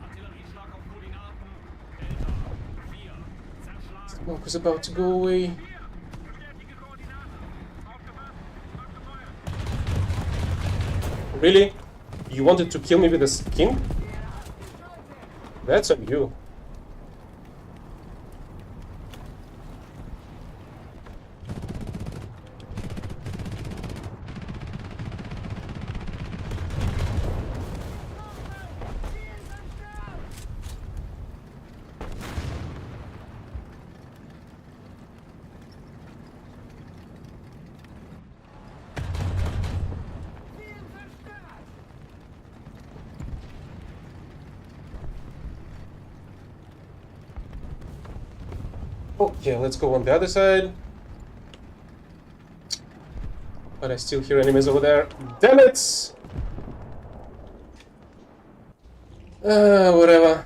Artillerieschlag auf Koordinaten. Delta 4. Zerschlagen. Smoke was about to go away. Hier! Bestätige Koordinaten. Aufgepasst! Abgefeuert! Really? You wanted to kill me with a skin? That's on you. Okay, let's go on the other side. But I still hear enemies over there. Damn it! Whatever.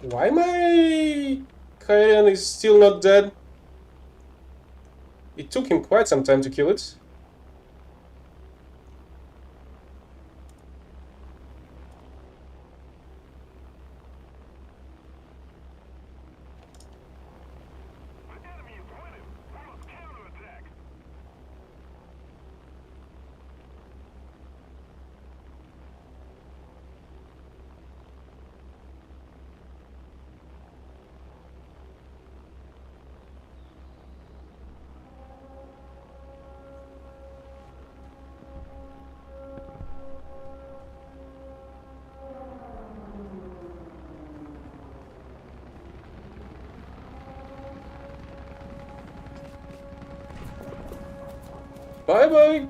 Why my Kyrian is still not dead? It took him quite some time to kill it. The enemy is winning. We must counterattack. Bye-bye!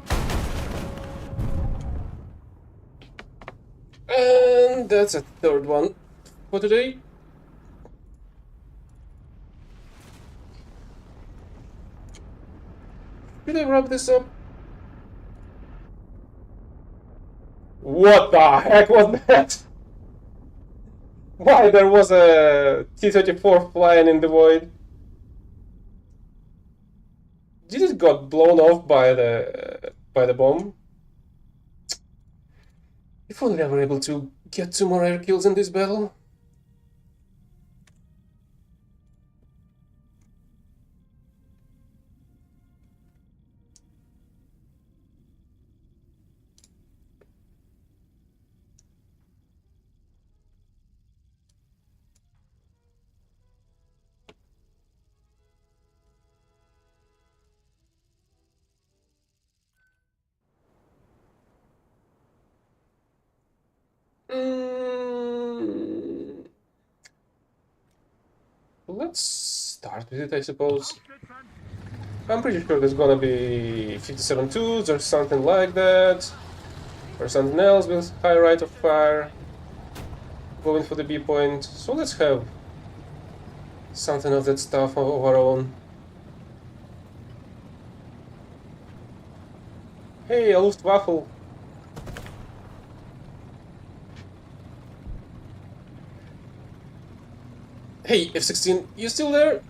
And that's a third one for today. Did I wrap this up? What the heck was that? Why there was a T-34 flying in the void? Did it got blown off by the bomb? If only I were able to get 2 more air kills in this battle. Let's start with it, I suppose. I'm pretty sure there's gonna be 57 twos or something like that. Or something else with high rate of fire. Going for the B point. So let's have something of that stuff of our own. Hey, a Luftwaffe. Hey, F-16, you still there?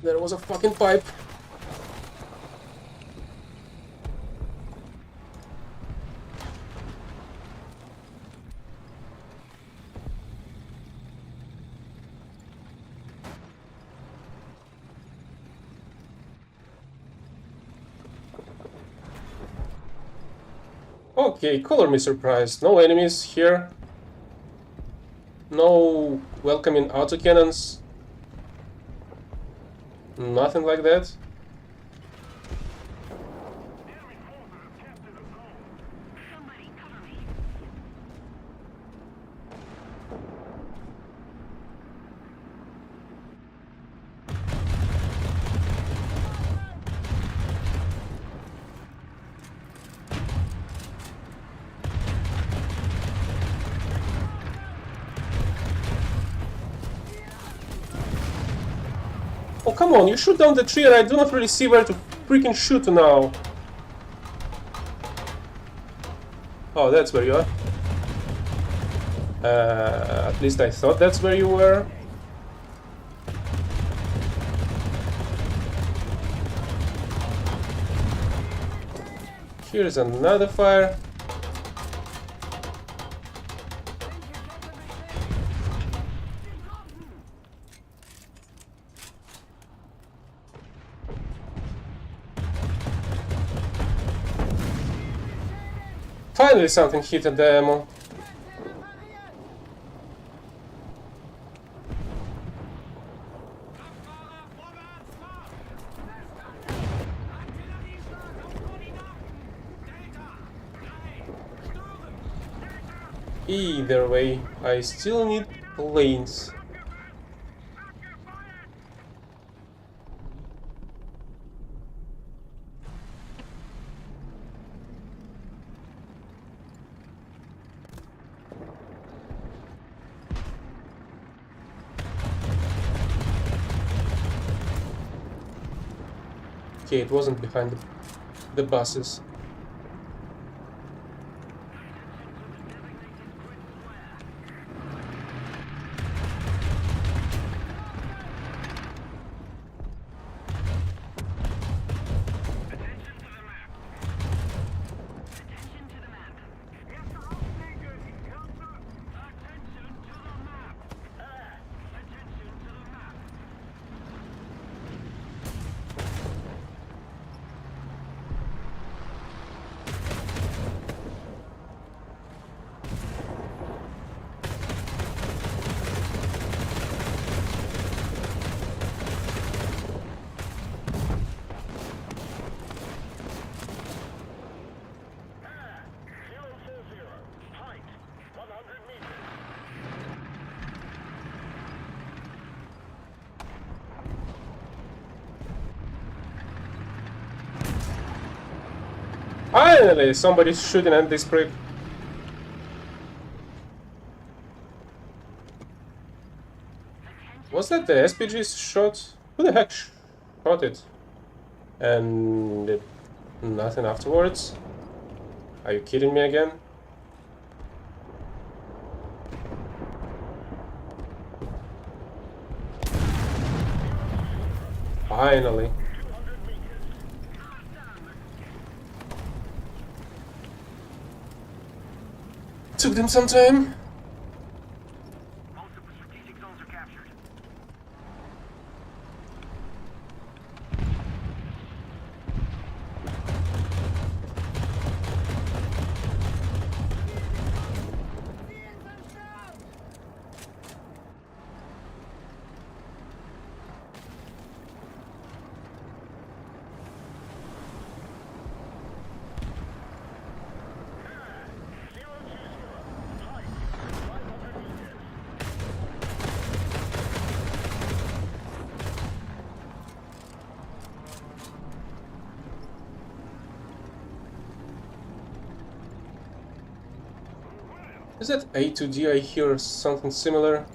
There was a fucking pipe. Okay, color me surprised. No enemies here. No welcoming autocannons. Nothing like that. Enemy forces have captured a zone. Somebody cover me. Oh, come on, you shoot down the tree and I do not really see where to freaking shoot now. Oh, that's where you are. At least I thought that's where you were. Here's another fire. Finally something hit at the ammo. Either way, I still need planes. Okay, it wasn't behind the buses. Finally, somebody's shooting at this prick. Was that the SPG's shot? Who the heck shot it? And nothing afterwards? Are you kidding me again? Finally. Took them some time. Most of the strategic zones are captured. Is that A to D? I hear something similar.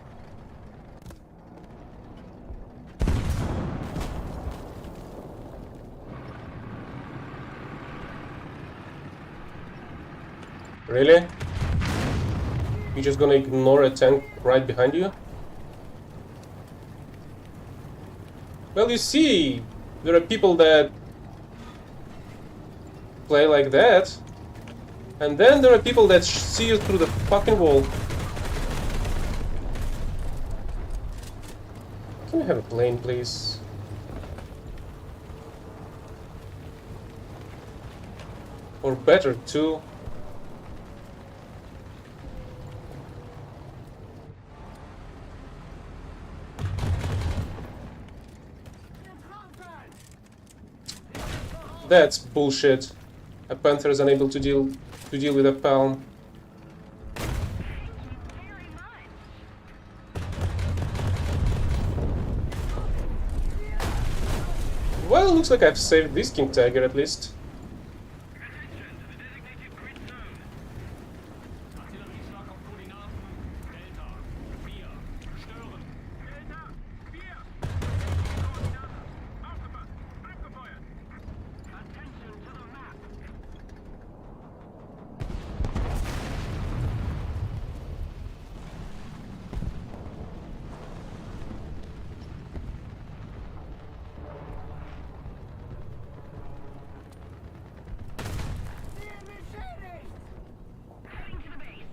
Really? You're just gonna ignore a tank right behind you? Well, you see, there are people that play like that. And then there are people that see you through the fucking wall. Can we have a plane, please? Or better, two. that's bullshit. A panther is unable to deal with a palm. Very much. Well, looks like I've saved this king tiger at least. Attention to the designated grid zone. Artillerieschlag auf Koordinaten Delta 4. Stören. Delta 4. Koordinaten. Aufgepasst. Abgefeuert. Attention to the map. Heading to the base.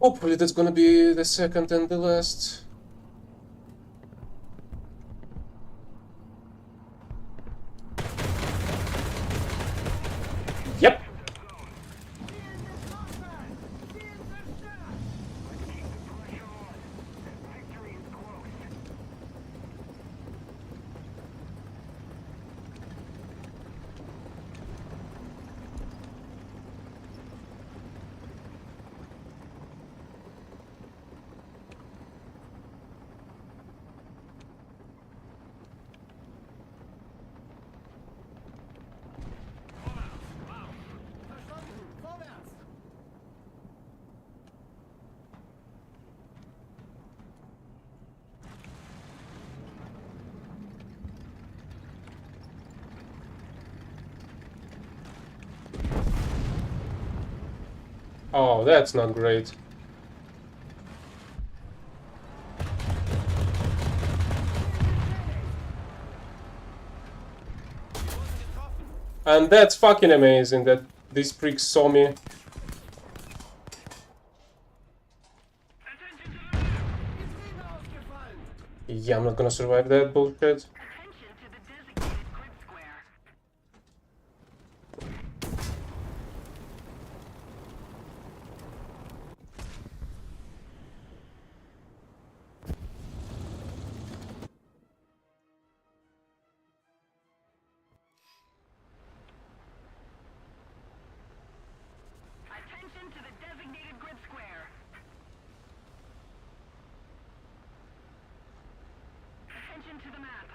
Hopefully that's gonna be the second and the last. Yep. Victory is close. Verstanden. Vorwärts. Oh, that's not great. And that's fucking amazing that this prick saw me. Attention to the map. Getriebe ausgefallen. Yeah, I'm not gonna survive that bullshit. Attention to the designated grid square. Attention to the designated grid square. Attention to the map.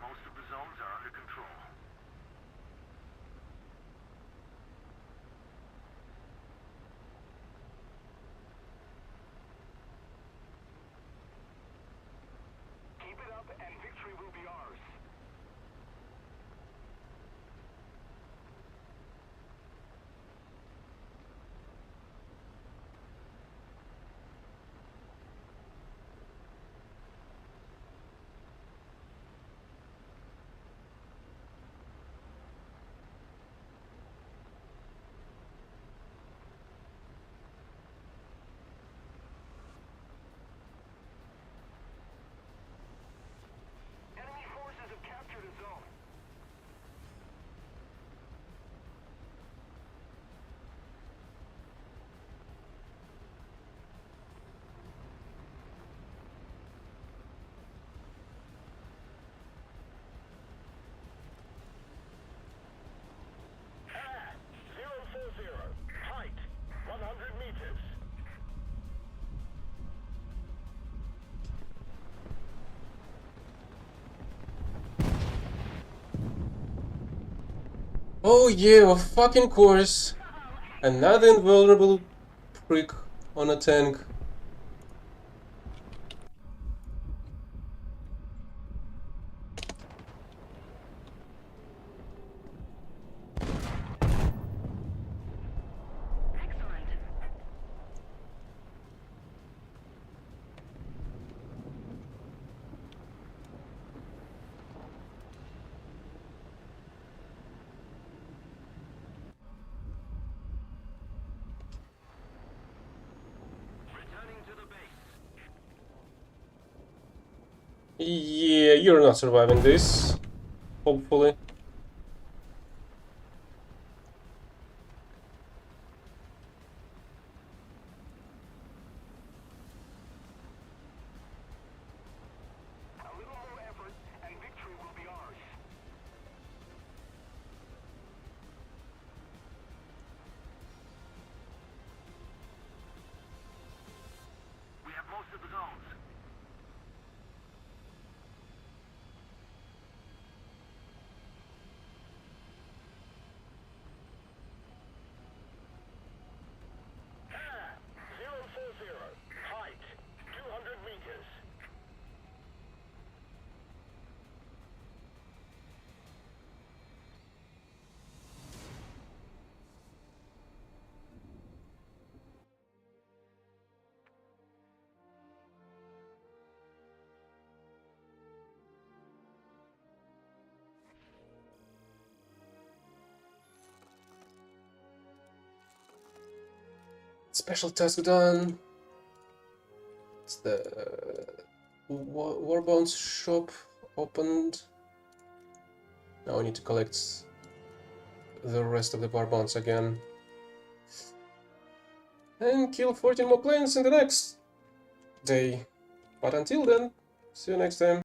Most of the zones are under control. Keep it up and victory will be ours. Enemy forces have captured a zone. Ah, 040. Height, 100 meters. Oh yeah, of fucking course. Another invulnerable prick on a tank. Excellent. Returning to the base. Yeah, you're not surviving this. Hopefully. Special task done. It's the Warbound's shop opened. Now I need to collect the rest of the Warbounds again. And kill 14 more planes in the next day. But until then, see you next time.